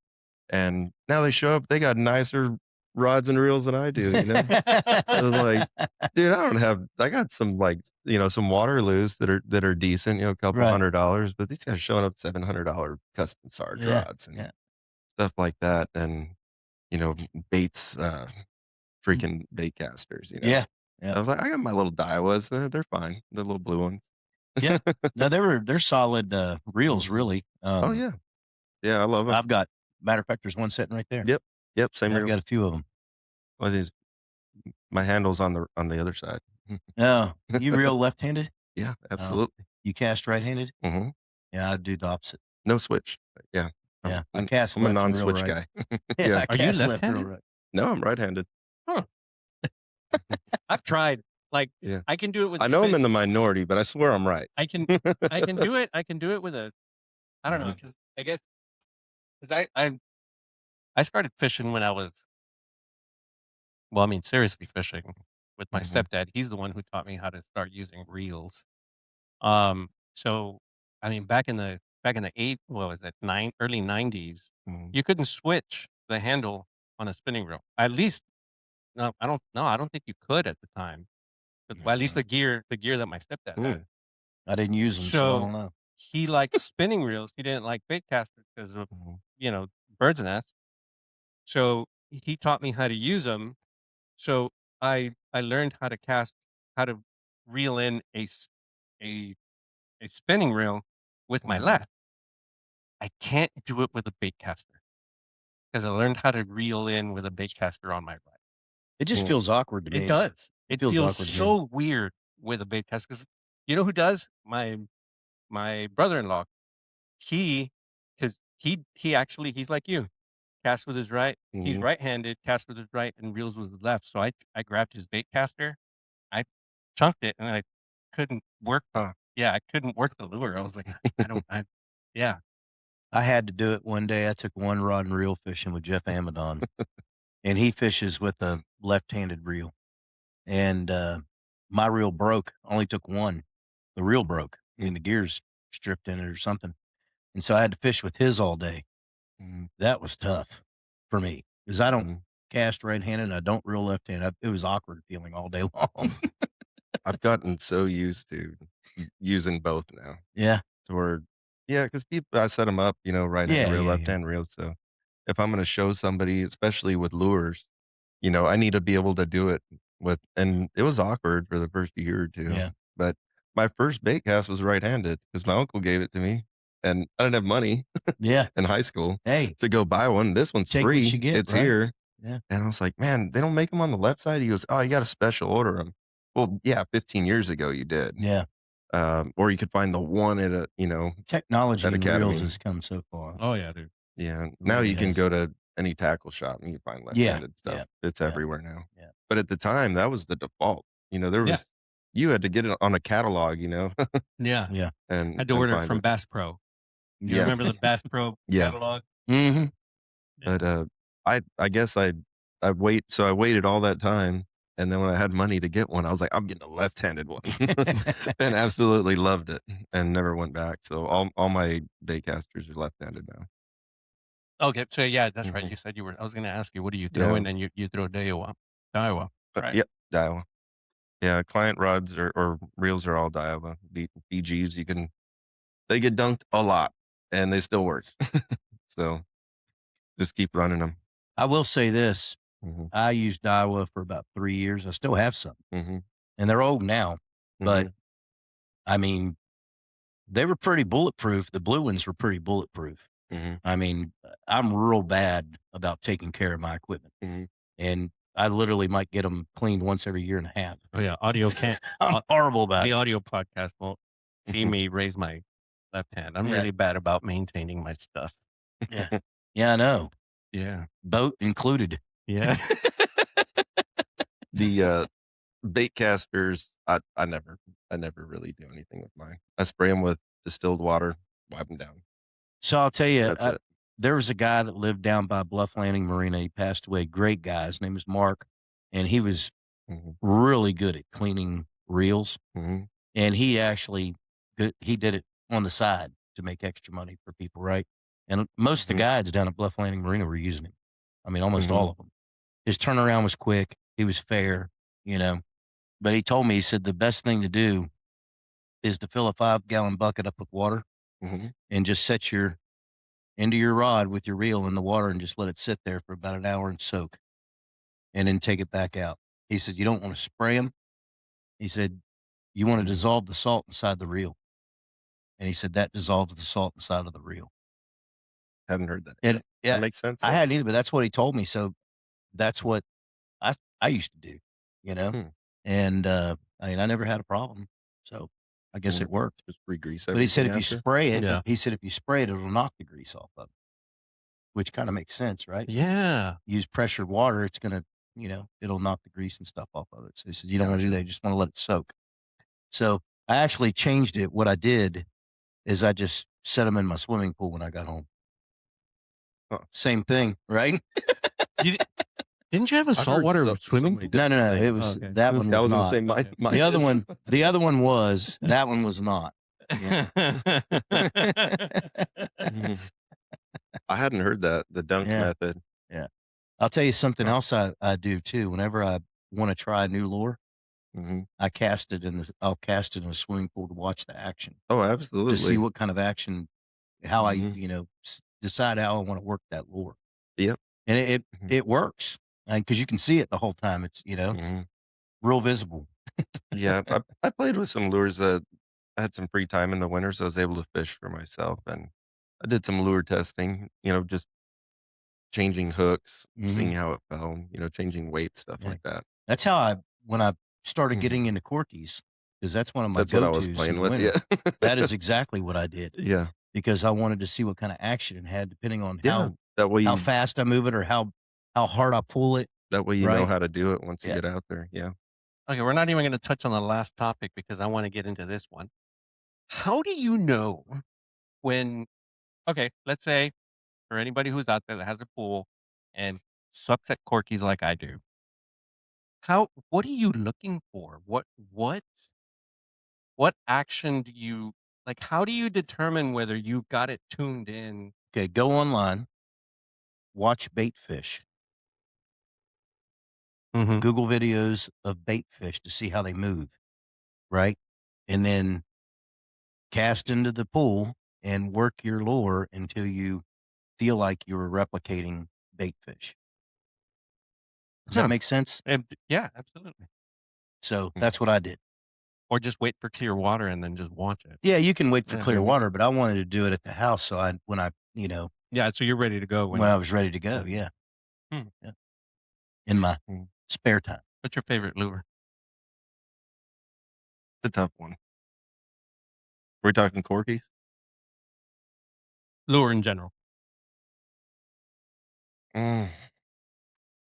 And now they show up. They got nicer rods and reels than I do. I was like, dude, I got some some Waterloos that are decent, a couple Right. $100, but these guys showing up $700 custom Sarge Yeah. rods and Yeah. stuff like that. And, baits, freaking bait casters, Yeah. I Yeah. was like, I got my little Daiwas. They're fine. The little blue ones. Yeah. No, they're solid reels, Mhm. really. Oh yeah. Yeah, I love them. I've got, matter of fact, there's one sitting right there. Yep. Yep. Same I've reel. got a few of them. Well, my handle's on the other side. Oh, you reel left-handed? Yeah, Oh, absolutely. you cast right-handed? Hmm. Yeah, I do the opposite. No switch. Yeah. Yeah, I cast I'm a left and reel non-switch right. guy. Yeah, Yeah. I Are you cast left, reel left-handed? right. No, I'm right-handed. I've tried. Like, Yeah. I can do it with. I know I'm in the minority, but I swear I'm right. I can do it. I can do it with a. I don't know, Uh-huh. because I guess because I started fishing when I was. Well, I mean, seriously fishing with my Mhm. stepdad. He's the one who taught me how to start using reels. So I mean, back in the what was it, early 90s, Mhm. you couldn't switch the handle on a spinning reel. At least, no, I don't know. I don't think you could at the time. Well, at least the gear that my stepdad had. Mm. I didn't use them, so I So don't know. he liked spinning reels. He didn't like bait casters because of, Mhm. bird's nest. So he taught me how to use them. So I learned how to reel in a a spinning reel with my Mhm. left. I can't do it with a bait caster because I learned how to reel in with a bait caster on my right. It just Mm. feels awkward to me. It does. It It feels feels awkward to me. so weird with a bait caster because you know who does? My brother-in-law. He, because he actually he's like you, casts with his right. He's Mhm. right-handed, casts with his right, and reels with his left. So I grabbed his bait caster, I chunked it, and I couldn't work. Huh. Yeah, I couldn't work the lure. I was like, I don't. Yeah. I had to do it one day. I took one rod and reel fishing with Jeff Amadon, and he fishes with a left-handed reel. And my reel broke. I only took one. The reel broke. I mean, the gears stripped in it or something. And so I had to fish with his all day. Mhm. That was tough for me because I don't Mhm. cast right-handed and I don't reel left-handed. It was awkward feeling all day long. I've gotten so used to using both now. Yeah. To where, yeah, because I set them up, right-hand Yeah. reel, Yeah. Yeah. left-hand reel. So if I'm gonna show somebody, especially with lures, I need to be able to do it and it was awkward for the first year or two. Yeah. But my first bait cast was right-handed because my uncle gave it to me, and I didn't have money Yeah. in high school Hey, to go buy one. This one's take what free. you get, It's right? here. Yeah. And I was like, "Man, they don't make them on the left side?" He goes, "Oh, you gotta special order them." Well, yeah, 15 years ago you did. Yeah. Or you could find the one at Technology at in reels Academy. has come so far. Oh yeah, dude. Yeah. It Now really you can has. go to any tackle shop and you can find Yeah. left-handed stuff. Yeah. It's Yeah. everywhere now. Yeah. But at the time, that was the default. There Yeah. was you had to get it on a catalog, Yeah. Yeah. and Had to and order it find from it. Bass Pro. You Yeah. remember the Bass Pro Yeah. catalog? Mm-hmm. But I guess I waited all that time, and then when I had money to get one, I was like, I'm getting a left-handed one, and absolutely loved it, and never went back. So all my baitcasters are left-handed now. Okay, so yeah, that's right. Mhm. You said you were. I was going to ask you, what do you throw, Yeah. and then you throw Daiwa. Daiwa, right? Yep. Daiwa. Yeah. Client rods or reels are all Daiwa. BGs. They get dunked a lot, and they still work. So just keep running them. I will say this. Mhm. I used Iowa for about 3 years. I still have some, Mhm. and they're old now, but Mhm. I mean, they were pretty bulletproof. The blue ones were pretty bulletproof. Mhm. I mean, I'm real bad about taking care of my equipment, Mhm. and I literally might get them cleaned once every year and a half. Oh yeah, audio can't. I'm horrible about The it. audio podcast won't see Mhm. me raise my left hand. I'm Yeah. really bad about maintaining my stuff. Yeah. Yeah, I know. Yeah. Boat included. Yeah. The bait casters, I never really do anything with mine. I spray them with distilled water, wipe them down. So I'll tell you, That's it. there was a guy that lived down by Bluff Landing Marina. He passed away. Great guy. His name was Mark, and he was Mhm. really good at cleaning reels. Mhm. And he actually he did it on the side to make extra money for people, right? And most of the Mhm. guides down at Bluff Landing Marina were using him. I mean, almost all Mhm. of them. His turnaround was quick. He was fair, you know. But he told me, he said the best thing to do is to fill a 5-gallon bucket up with water Mhm. and just set your into your rod with your reel in the water and just let it sit there for about an hour and soak, and then take it back out. He said you don't want to spray them. He said you want to Mhm. dissolve the salt inside the reel. And he said that dissolves the salt inside of the reel. Haven't heard that And yet. yeah, That makes sense, I though. hadn't either, but that's what he told me. So that's what I used to do, you know? Hmm. And I mean, I never had a problem. So I guess it worked. Just re-grease But he said everything if you after? spray it, Yeah. he said if you spray it, it'll knock the grease off of it, which kind of makes sense, right? Yeah. Use pressured water, it's gonna, it'll knock the grease and stuff off of it. So he said you don't want to do Gotcha. that, you just want to let it soak. So I actually changed it. What I did is I just set them in my swimming pool when I got home. Huh. Same thing, right? Didn't you have a I've heard saltwater so swimming many pool? No. different It things. was Okay. that one I was was gonna not. say mine. Okay. Mine The other is. one, the other one was. That one was not. Yeah. Mhm. I hadn't heard that, the dunk Yeah. method. Yeah. I'll tell you something Huh. else I do too. Whenever I want to try a new lure, Mhm. I'll cast it in a swimming pool to watch the action, Oh, to see absolutely. what kind of action, how I, Mhm. decide how I want to work that lure. Yep. And Mhm. it works. Because you can see it the whole time. It's, Mhm. real visible. Yeah, I played with some lures that I had some free time in the winter, so I was able to fish for myself, and I did some lure testing, just changing hooks, seeing Mhm. how it fell, changing weight, stuff Yeah. like that. That's how when I started Mhm. getting into corkies, because that's one of my That's what I was go-tos in playing the with, winter. yeah. That is exactly what I did, Yeah. because I wanted to see what kind of action it had, depending on Yeah, that way how you fast I move it, or how hard I pull it, know right? how to do it once you Yeah. get out there, yeah. Okay, we're not even going to touch on the last topic because I want to get into this one. How do you know when, okay, let's say for anybody who's out there that has a pool and sucks at corkies like I do, what are you looking for? What action do you, like, how do you determine whether you've got it tuned in? Okay, go online, watch bait fish, Mm-hmm. Google videos of bait fish to see how they move, right? And then cast into the pool and work your lure until you feel like you're replicating bait fish. Does that Huh. make sense? Yeah, absolutely. So Mm. that's what I did. Or just wait for clear water and then just watch it. Yeah, you can wait for Yeah. clear Mhm. water, but I wanted to do it at the house, so when I Yeah, so you're ready to go when I was ready to go, yeah. Hmm. Yeah, in my Mm. spare time. What's your favorite lure? It's a tough one. We're talking corkies? Lure in general. Mm.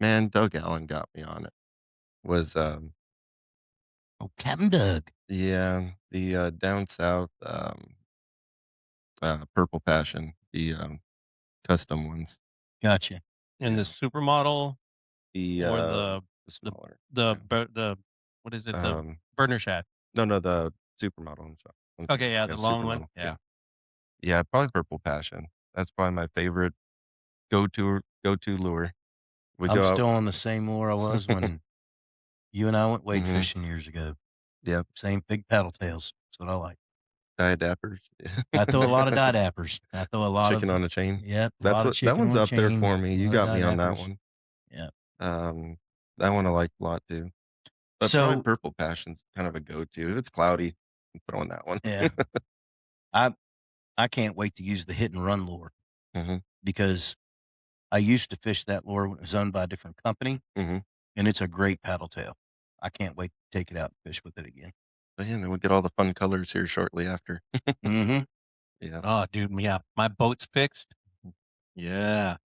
Man, Doug Allen got me on it. Was, Oh, Captain Doug. yeah, the, down south, Purple Passion, the, custom ones. Gotcha. And the Yeah. supermodel The, or the the smaller, the yeah. the what is it? The Um, burner shad. no, the supermodel, I'm sorry. Okay, yeah, Yeah, the long one. supermodel, yeah. Yeah. Yeah, probably Purple Passion. That's probably my favorite go-to lure. We I'm go out. still on the same lure I was when you and I went wade Mhm. fishing years ago. Yep. Same big paddle tails. That's what I like. Diadappers. I throw a lot of didappers. I throw a lot Chicken of on a chain. yep, a That's lot of what that chicken one's on a up there chain, for me. a You lot of got me on that didappers. one. Yeah. That one I like a lot too. But probably So Purple Passion's kind of a go-to. If it's cloudy, I'm throwing that one. yeah, I can't wait to use the hit and run lure, Mhm. because I used to fish that lure when it was owned by a different company, Mhm. and it's a great paddle tail. I can't wait to take it out and fish with it again. But yeah, and then we get all the fun colors here shortly after. Mm-hmm. Yeah. Oh, dude, yeah. My boat's fixed. Yeah.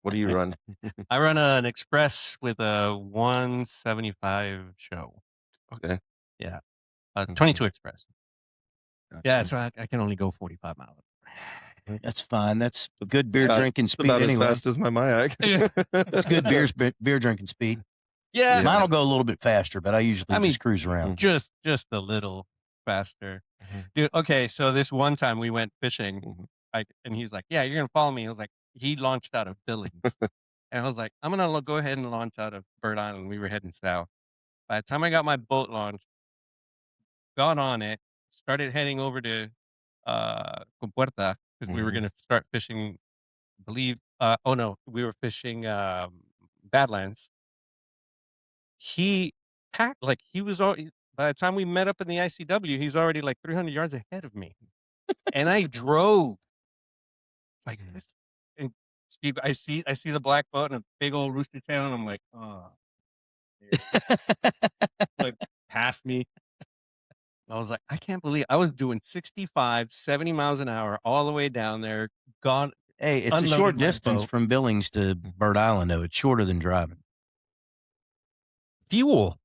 What do you run? I run an express with a 175 show. Okay. Yeah. Mhm. 22 express. Yeah, that's right. I can only go 45 miles. That's fine. That's good beer About- drinking It's speed about anyway. as fast as my Mayak. It's good beer drinking speed. Yeah, Mine will go a little bit faster, but I usually just cruise around. just a little faster. Dude, okay, so this one time we went fishing, and he's like, "Yeah, you're gonna follow me." I was like, he launched out of Billings, and I was like, "I'm gonna go ahead and launch out of Bird Island." We were heading south. By the time I got my boat launched, got on it, started heading over to Compuerta because we were gonna start fishing. I believe, oh no, we were fishing Badlands. He packed like he was already. By the time we met up in the ICW, he's already like 300 yards ahead of me, and I drove like this. And Steve, I see the black boat and a big old rooster tail, and I'm like, oh, like past me. I was like, I can't believe I was doing 65, 70 miles an hour all the way down there. Gone. Hey, it's a unloaded short my distance boat. from Billings to Bird Island, though. It's shorter than driving. Fuel.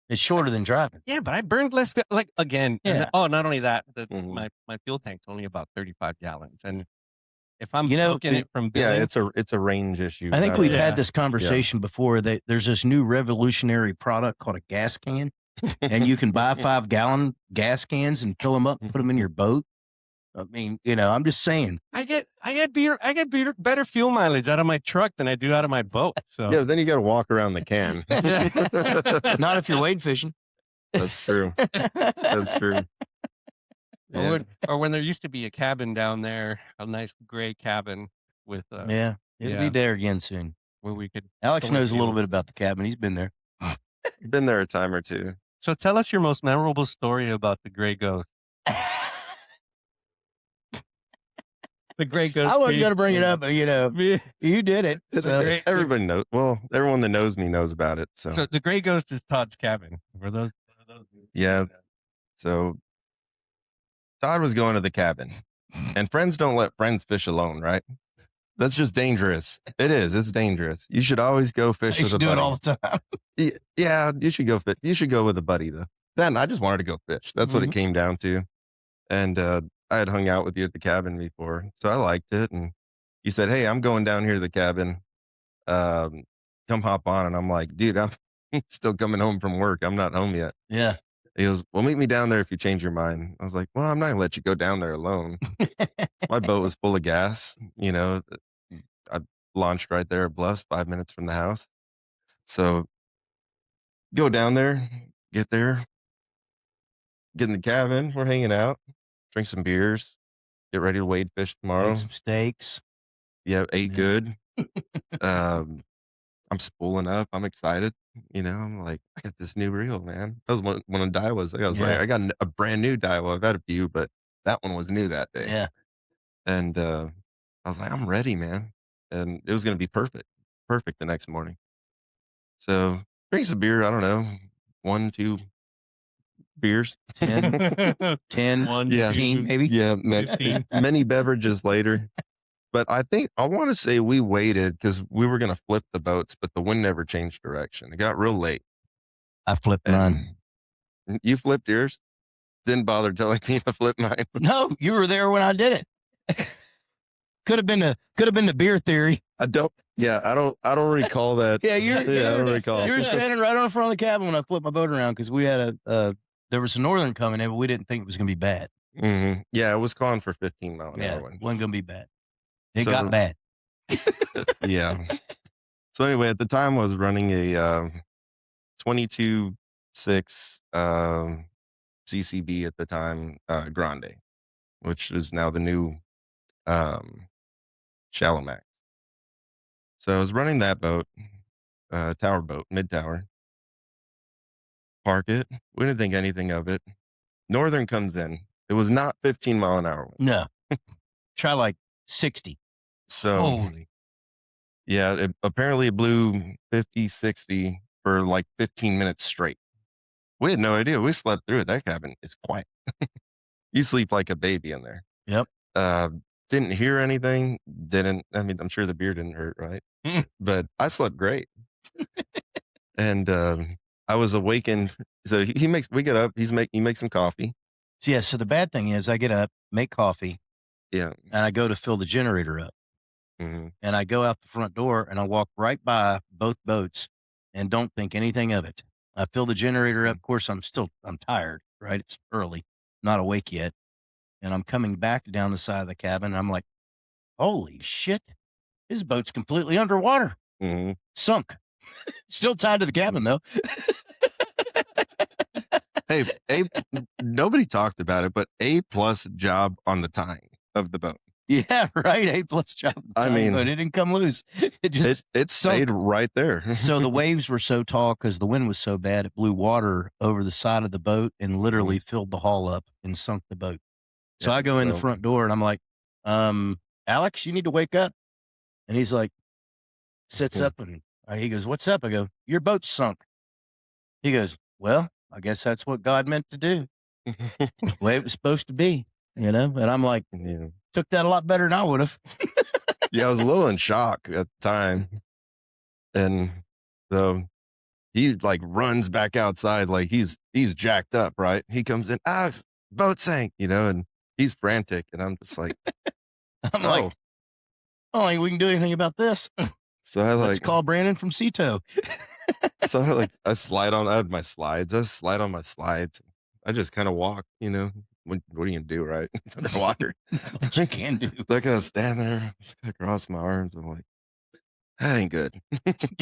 It's shorter than driving. Yeah, but I burned less. Like again. Yeah. Oh, not only that, my fuel tank's only about 35 gallons, and if I'm booking it from Billings, it's a range issue. I think we've had this conversation before. That there's this new revolutionary product called a gas can, and you can buy 5-gallon gas cans and fill them up and put them in your boat. I mean, I'm just saying. I get better fuel mileage out of my truck than I do out of my boat. So Yeah, then you got to walk around the can. Not if you're wade fishing. That's true. That's true. Yeah. Or when there used to be a cabin down there, a nice gray cabin with it'll be there again soon. Where we could. Alex knows a little bit about the cabin. He's been there. Been there a time or two. So tell us your most memorable story about the gray ghost. The gray ghost. I wasn't going to bring it up, but you did it. So. Everybody knows. Well, everyone that knows me knows about it. So the gray ghost is Todd's cabin. For those. Yeah. So Todd was going to the cabin, and friends don't let friends fish alone, right? That's just dangerous. It is. It's dangerous. You should always go fish with a buddy. You should do it all the time. Yeah, you should go fit. You should go with a buddy though. Then I just wanted to go fish. That's what it came down to. And I had hung out with you at the cabin before, so I liked it. And you said, "Hey, I'm going down here to the cabin. Come hop on." And I'm like, "Dude, I'm still coming home from work. I'm not home yet." Yeah. He goes, "Well, meet me down there if you change your mind." I was like, "Well, I'm not gonna let you go down there alone." My boat was full of gas. I launched right there at Bluffs, 5 minutes from the house. So go down there, get there, get in the cabin. We're hanging out, drink some beers, get ready to wade fish tomorrow. Make some steaks. Yeah, ate good. I'm spooling up. I'm excited. I'm like, I got this new reel, man. That was one of Daiwa's. I was like, I got a brand new Daiwa. I've had a few, but that one was new that day. Yeah. And I was like, I'm ready, man. And it was going to be perfect the next morning. So drink some beer. I don't know, 1, 2 beers, 10, 10, 15, maybe. Yeah, many beverages later. But I want to say we waited because we were going to flip the boats, but the wind never changed direction. It got real late. I flipped mine. You flipped yours? Didn't bother telling me to flip mine. No, you were there when I did it. Could have been the beer theory. I don't recall that. I don't recall. You were standing right on the front of the cabin when I flipped my boat around because we had there was a northern coming in, but we didn't think it was going to be bad. Mm-hmm. Yeah, it was calling for 15 mile an hour winds. Wasn't going to be bad. It got bad. Yeah. So anyway, at the time I was running a 22.6 CCB at the time, Grande, which is now the new Shallow Max. So I was running that boat, tower boat, mid tower. Park it. We didn't think anything of it. Northern comes in. It was not 15 mile an hour. No. Try like 60. So yeah, apparently it blew 50, 60 for like 15 minutes straight. We had no idea. We slept through it. That cabin is quiet. You sleep like a baby in there. Yep. Didn't hear anything. I'm sure the beer didn't hurt, right? But I slept great. And I was awakened. So we get up, he makes some coffee. So, yeah, so the bad thing is I get up, make coffee, Yeah. and I go to fill the generator up. Mhm. And I go out the front door and I walk right by both boats and don't think anything of it. I fill the generator up. Of course, I'm tired, right? It's early, not awake yet. And I'm coming back down the side of the cabin. And I'm like, holy shit, his boat's completely underwater, Mhm. sunk. Still tied to the cabin, though. Hey, nobody talked about it, but A+ job on the tying of the boat. Yeah, right. A+ job. I mean, but it didn't come loose. It just it stayed right there. So the waves were so tall because the wind was so bad, it blew water over the side of the boat and literally filled the hull up and sunk the boat. So Yeah, I go in the front door and I'm like, Alex, you need to wake up. And he's like, sits up and he goes, what's up? I go, your boat's sunk. He goes, well, I guess that's what God meant to do. The way it was supposed to be, And I'm like, Yeah. took that a lot better than I would have. Yeah, I was a little in shock at the time. And so he like runs back outside like he's jacked up, right? He comes in, Alex, boat sank, and he's frantic. And I'm just like, I'm like, I don't think we can do anything about this. So I Let's call Brandon from Ceto. So I slide on. I had my slides. I slide on my slides. I just kind of walk. What are you gonna do, right? It's underwater. What you can do. They're gonna stand there. I'm just gonna cross my arms. I'm like, that ain't good.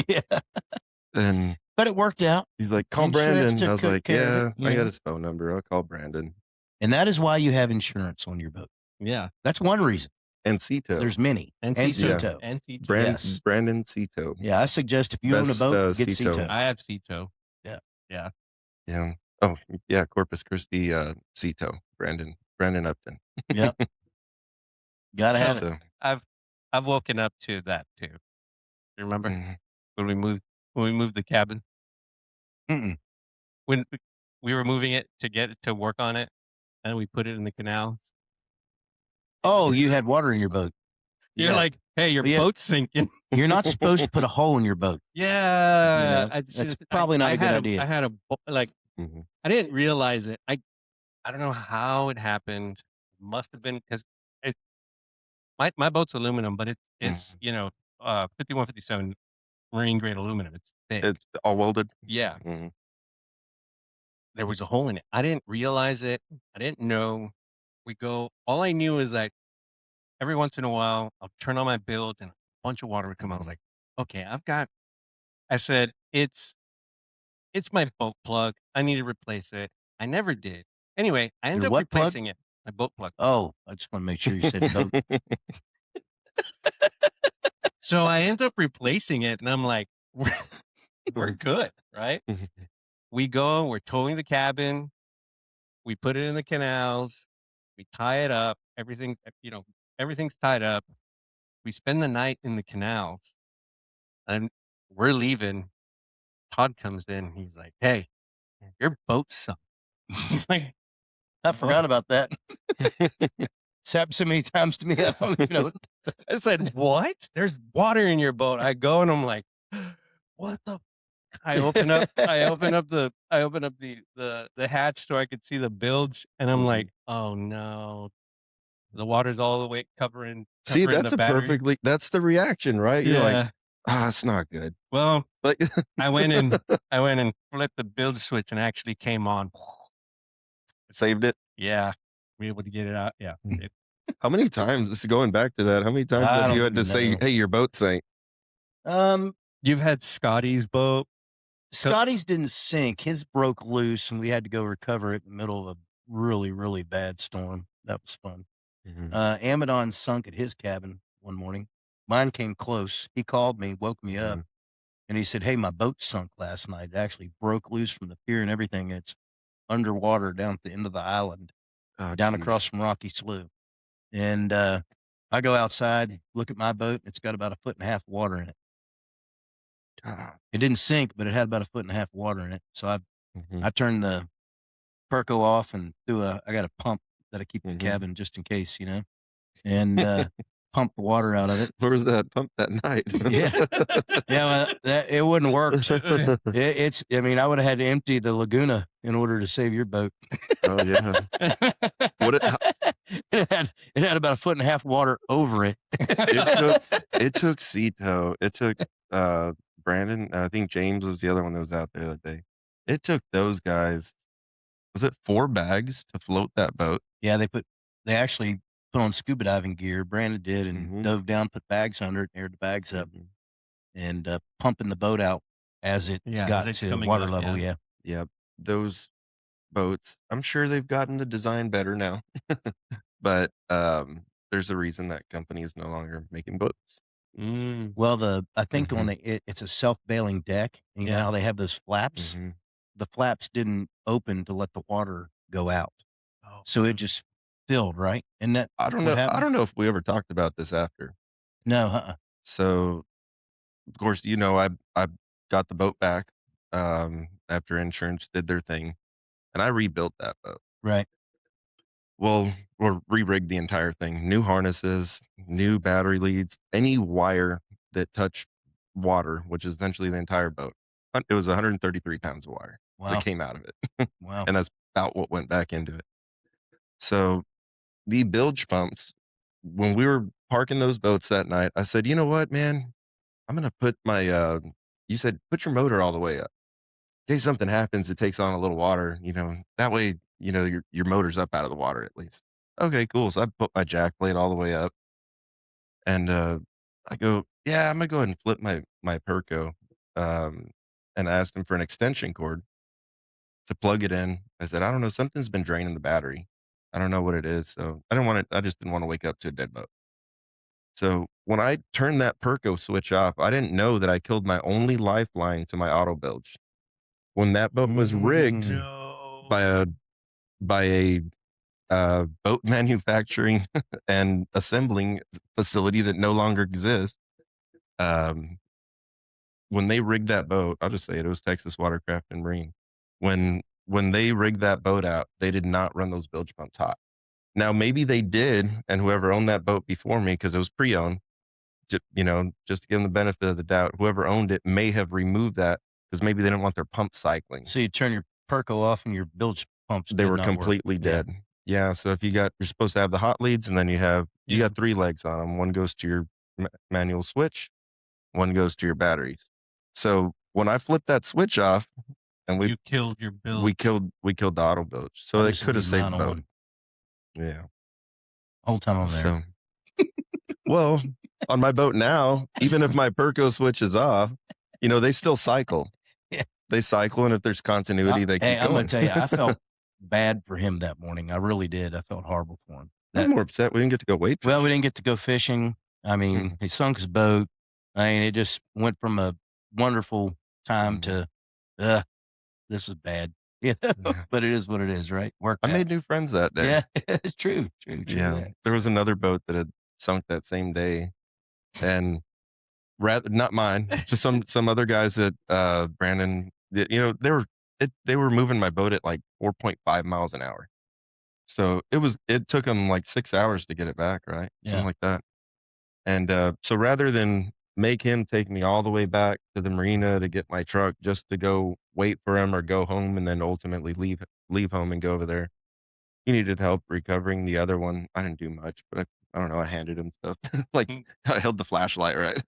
Yeah. And But it worked out. he's like, call Insurance Brandon. I was took like, care of yeah, it, you I know? got his phone number. I'll call Brandon And that is why you have insurance on your boat. Yeah. That's one reason. and Ceto. There's many. And Ceto. Ceto. And Ceto. Yes. Brandon Ceto. Yeah, I suggest if you own a Best, boat, get Ceto. Ceto. I have Ceto. Yeah. Yeah. Yeah. Oh, yeah. Corpus Christi, Ceto. Brandon Upton. Yep. Gotta have it. So, I've woken up to that too. You remember mhm. when we moved the cabin? Mm-mm. When we were moving it to get it to work on it, and we put it in the canals. Oh, you had water in your boat. You're Yeah. like, hey, your Yeah. boat's sinking. You're not supposed to put a hole in your boat. Yeah, That's probably not a good idea. I had Mhm. I didn't realize it. I don't know how it happened. Must have been because my boat's aluminum, but it's 5157 marine grade aluminum. It's thick. It's all welded. Yeah, Mhm. there was a hole in it. I didn't realize it. I didn't know. All I knew is that every once in a while I'll turn on my build and a bunch of water would come out. I was like, okay, I said, it's my boat plug. I need to replace it. I never did. Anyway, I ended Your up what plug? replacing it. My boat plug. Oh, I just want to make sure you said boat. So I end up replacing it, and I'm like, we're good, right? We're towing the cabin. We put it in the canals. We tie it up. Everything's tied up. We spend the night in the canals, and we're leaving. Todd comes in. He's like, hey, your boat's sunk. He's like, I forgot about that. It's happened so many times to me. I don't even know. I said, what? There's water in your boat. I go and I'm like, what the? I open up the hatch so I could see the bilge, and I'm like, oh no, the water's all the way covering See, the battery. that's the reaction, right? You're like, Yeah. it's not good. Well, Like, I went and flipped the bilge switch and actually came on. saved it. Yeah, we were able to get it out. Yeah. How many times, this is going back to that, how many times I have you don't had to say, know. hey, your boat sank? You've had Scotty's boat. Scotty's didn't sink. His broke loose, and we had to go recover it in the middle of a really, really bad storm. That was fun. Amadon sunk at his cabin one morning. Mine came close. He called me, woke me up, and he said, hey, my boat sunk last night. It actually broke loose from the pier and everything. It's underwater down at the end of the island, down across from Rocky Slough. And I go outside, look at my boat, and it's got about 1.5 feet of water in it. It didn't sink, but it had about 1.5 feet of water in it. So I turned the Perco off and I got a pump that I keep in the cabin just in case, And pump the water out of it. Where was that pump that night? Yeah, well, it wouldn't work. I mean, I would have had to empty the Laguna in order to save your boat. Oh yeah. It had about 1.5 foot of water over it. It took Cito. It took Brandon. And I think James was the other one that was out there that day. It took those guys. Was it 4 bags to float that boat? Yeah, they actually put on scuba diving gear. Brandon did, and dove down, put bags under it, aired the bags up, and pumping the boat out as it got to water level. Yeah. Yep. Those boats, I'm sure they've gotten the design better now, but there's a reason that company is no longer making boats. Well, I think on it's a self-bailing deck. You know how they have those flaps? The flaps didn't open to let the water go out. So it just filled, right? And that I don't know. I don't know if we ever talked about this after. No, So, of course, I got the boat back after insurance did their thing, and I rebuilt that boat. Right. Well, or re-rigged the entire thing. New harnesses, new battery leads, any wire that touched water, which is essentially the entire boat. It was 133 pounds of wire that came out of it. Wow. And that's about what went back into it. So the bilge pumps, when we were parking those boats that night, I said, you know what, man? I'm going to put my, you said, put your motor all the way up. In case something happens, it takes on a little water, that way, your motor's up out of the water at least. Okay, cool. So I put my jack plate all the way up, and I go, yeah, I'm gonna go ahead and flip my Perco, and I asked him for an extension cord to plug it in. I said, I don't know, something's been draining the battery. I don't know what it is, so I just didn't want to wake up to a dead boat. So when I turned that Perco switch off, I didn't know that I killed my only lifeline to my auto bilge. When that boat was rigged by a boat manufacturing and assembling facility that no longer exists, when they rigged that boat, I'll just say it was Texas Watercraft and Marine. When they rigged that boat out, they did not run those bilge pumps hot. Now maybe they did, and whoever owned that boat before me, because it was pre-owned, just to give them the benefit of the doubt, whoever owned it may have removed that because maybe they didn't want their pump cycling. So you turn your Perco off and your bilge pumps They were completely dead. Yeah. So if you're supposed to have the hot leads, and then you got 3 legs on them. One goes to your manual switch, one goes to your batteries. So when I flipped that switch off, and you killed your bilge. we killed the auto bilge. So they could have saved the boat. Yeah. Whole time I'm there. So, well, on my boat now, even if my Perco switch is off, they still cycle. Yeah. They cycle, and if there's continuity, they keep going. I'm going to tell you, I felt bad for him that morning. I really did. I felt horrible for him. I'm more upset we didn't get to go wade fishing. Well, we didn't get to go fishing. I mean, he sunk his boat. I mean, it just went from a wonderful time to, this is bad. But it is what it is, right? I made new friends that day. Yeah, it's true. Yeah. There was another boat that had sunk that same day, and not mine, just some other guys that Brandon, they were moving my boat at like 4.5 miles an hour. So it took them like 6 hours to get it back, right? Something like that. And so rather than make him take me all the way back to the marina to get my truck just to go wait for him or go home and then ultimately leave home and go over there, he needed help recovering the other one. I didn't do much, but I don't know. I handed him stuff. Like I held the flashlight, right?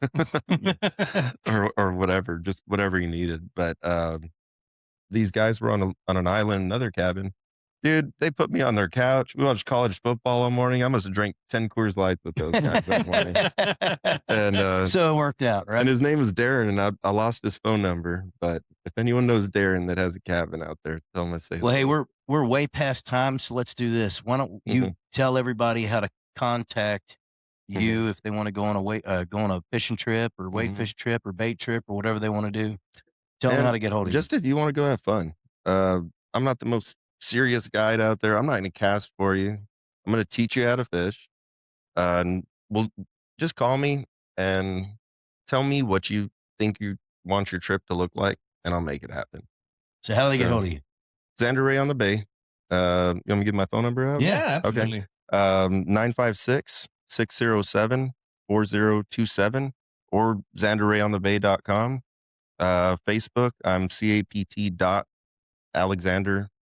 or whatever, just whatever he needed. But these guys were on an island, another cabin. Dude, they put me on their couch. We watched college football all morning. I must have drank 10 Coors Lights with those guys that morning. And so it worked out, right? And his name is Darren, and I lost his phone number. But if anyone knows Darren that has a cabin out there, tell him I say. Well, hey, we're way past time, so let's do this. Why don't you tell everybody how to contact you if they want to go on a fishing trip or wade fish trip or bait trip or whatever they want to do? Tell them how to get hold of you. Just if you want to go have fun. I'm not the most serious guide out there. I'm not going to cast for you. I'm going to teach you how to fish. And we'll just call me and tell me what you think you want your trip to look like, and I'll make it happen. So how do they get hold of you? Zander Ray on the Bay. You want me to give my phone number out? Yeah, absolutely. Okay. 956 607-4027 or zanderrayonthebay.com. Facebook, I'm CAPT.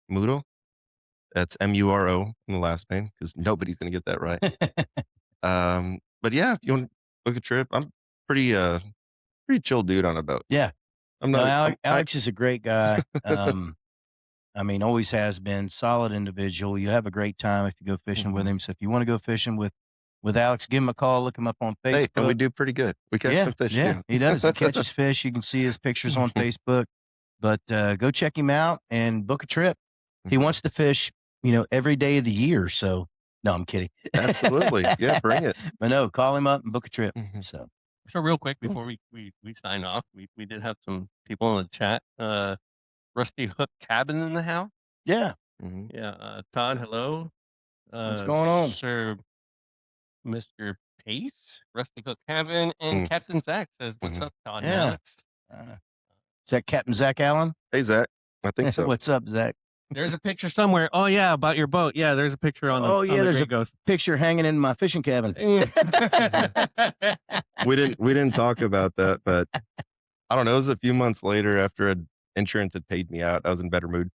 Muro. That's Muro in the last name because nobody's gonna get that right. But yeah, you want to book a trip? I'm pretty chill dude on a boat. Yeah. I'm No, not. Alex is a great guy. I mean, always has been. Solid individual. You have a great time if you go fishing with him. So if you want to go fishing with Alex, give him a call. Look him up on Facebook. Hey, and we do pretty good. We catch some fish too. He does. He catches fish. You can see his pictures on Facebook. But go check him out and book a trip. He wants to fish, every day of the year. So no, I'm kidding. Absolutely. Yeah, bring it. But no, call him up and book a trip. So real quick before we sign off, we did have some people in the chat. Rusty Hook Cabin in the house. Yeah. Yeah. Todd, hello. What's going on? Sir Mr. Pace, Rusty Hook Cabin, and Captain Zach says, "What's up, Todd and Alex?" Is that Captain Zach Allen? Hey, Zach. I think so. What's up, Zach? There's a picture somewhere. Oh yeah, about your boat. Yeah, there's a picture on the. Oh yeah, there's a Ghost picture hanging in my fishing cabin. We didn't talk about that, but I don't know. It was a few months later after insurance had paid me out. I was in better mood.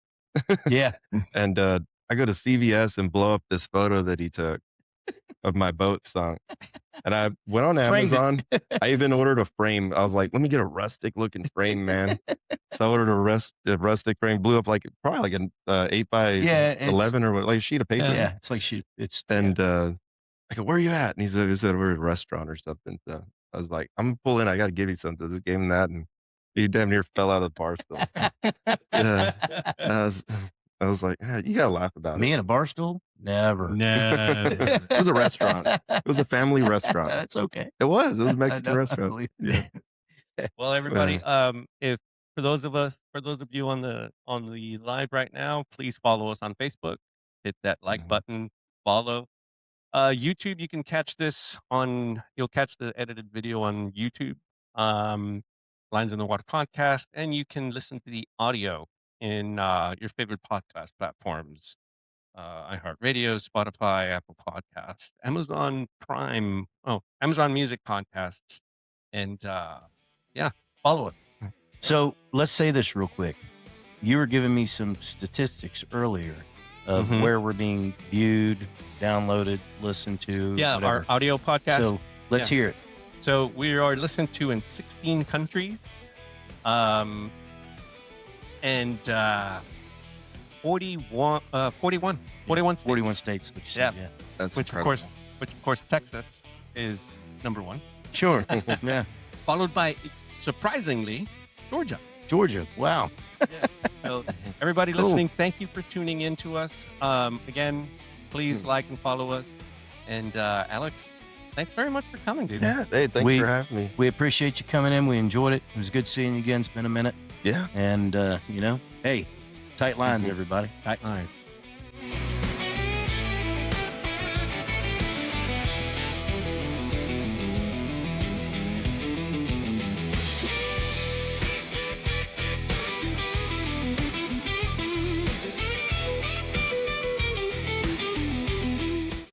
Yeah. And I go to CVS and blow up this photo that he took of my boat sunk. And I went on Amazon. I even ordered a frame. I was like, let me get a rustic looking frame, man. So I ordered a rustic frame, blew up probably like an 8x11 or what, like a sheet of paper. Yeah, it's like And I go, where are you at? And he said we're at a restaurant or something. So I was like, I'm gonna pull in. I got to give you something. Just gave him that, and he damn near fell out of the bar stool. Yeah. I was like, you gotta laugh about it. Me in a bar stool? Never. It was a restaurant. It was a family restaurant. That's okay. It was a Mexican restaurant. Yeah. Well, everybody, if for those of you on the live right now, please follow us on Facebook. Hit that like button, follow. YouTube, you can catch you'll catch the edited video on YouTube. Lines in the Water podcast, and you can listen to the audio in your favorite podcast platforms. iHeartRadio, Spotify, Apple Podcasts, Amazon Prime, Amazon Music Podcasts, and follow us. So let's say this real quick. You were giving me some statistics earlier of where we're being viewed, downloaded, listened to. Yeah, whatever. our audio podcast. So let's hear it. So we are listened to in 16 countries, and 41 states. 41 states, which you said, yeah. That's which of course Texas is number one. Sure. Yeah. Followed by, surprisingly, Georgia. Wow. Yeah. So everybody listening, thank you for tuning in to us. Again, please like and follow us. And Alex, thanks very much for coming, dude. Yeah. Hey, thanks for having me. We appreciate you coming in. We enjoyed it. It was good seeing you again. It's been a minute. Yeah. And hey, tight lines, everybody. Tight lines.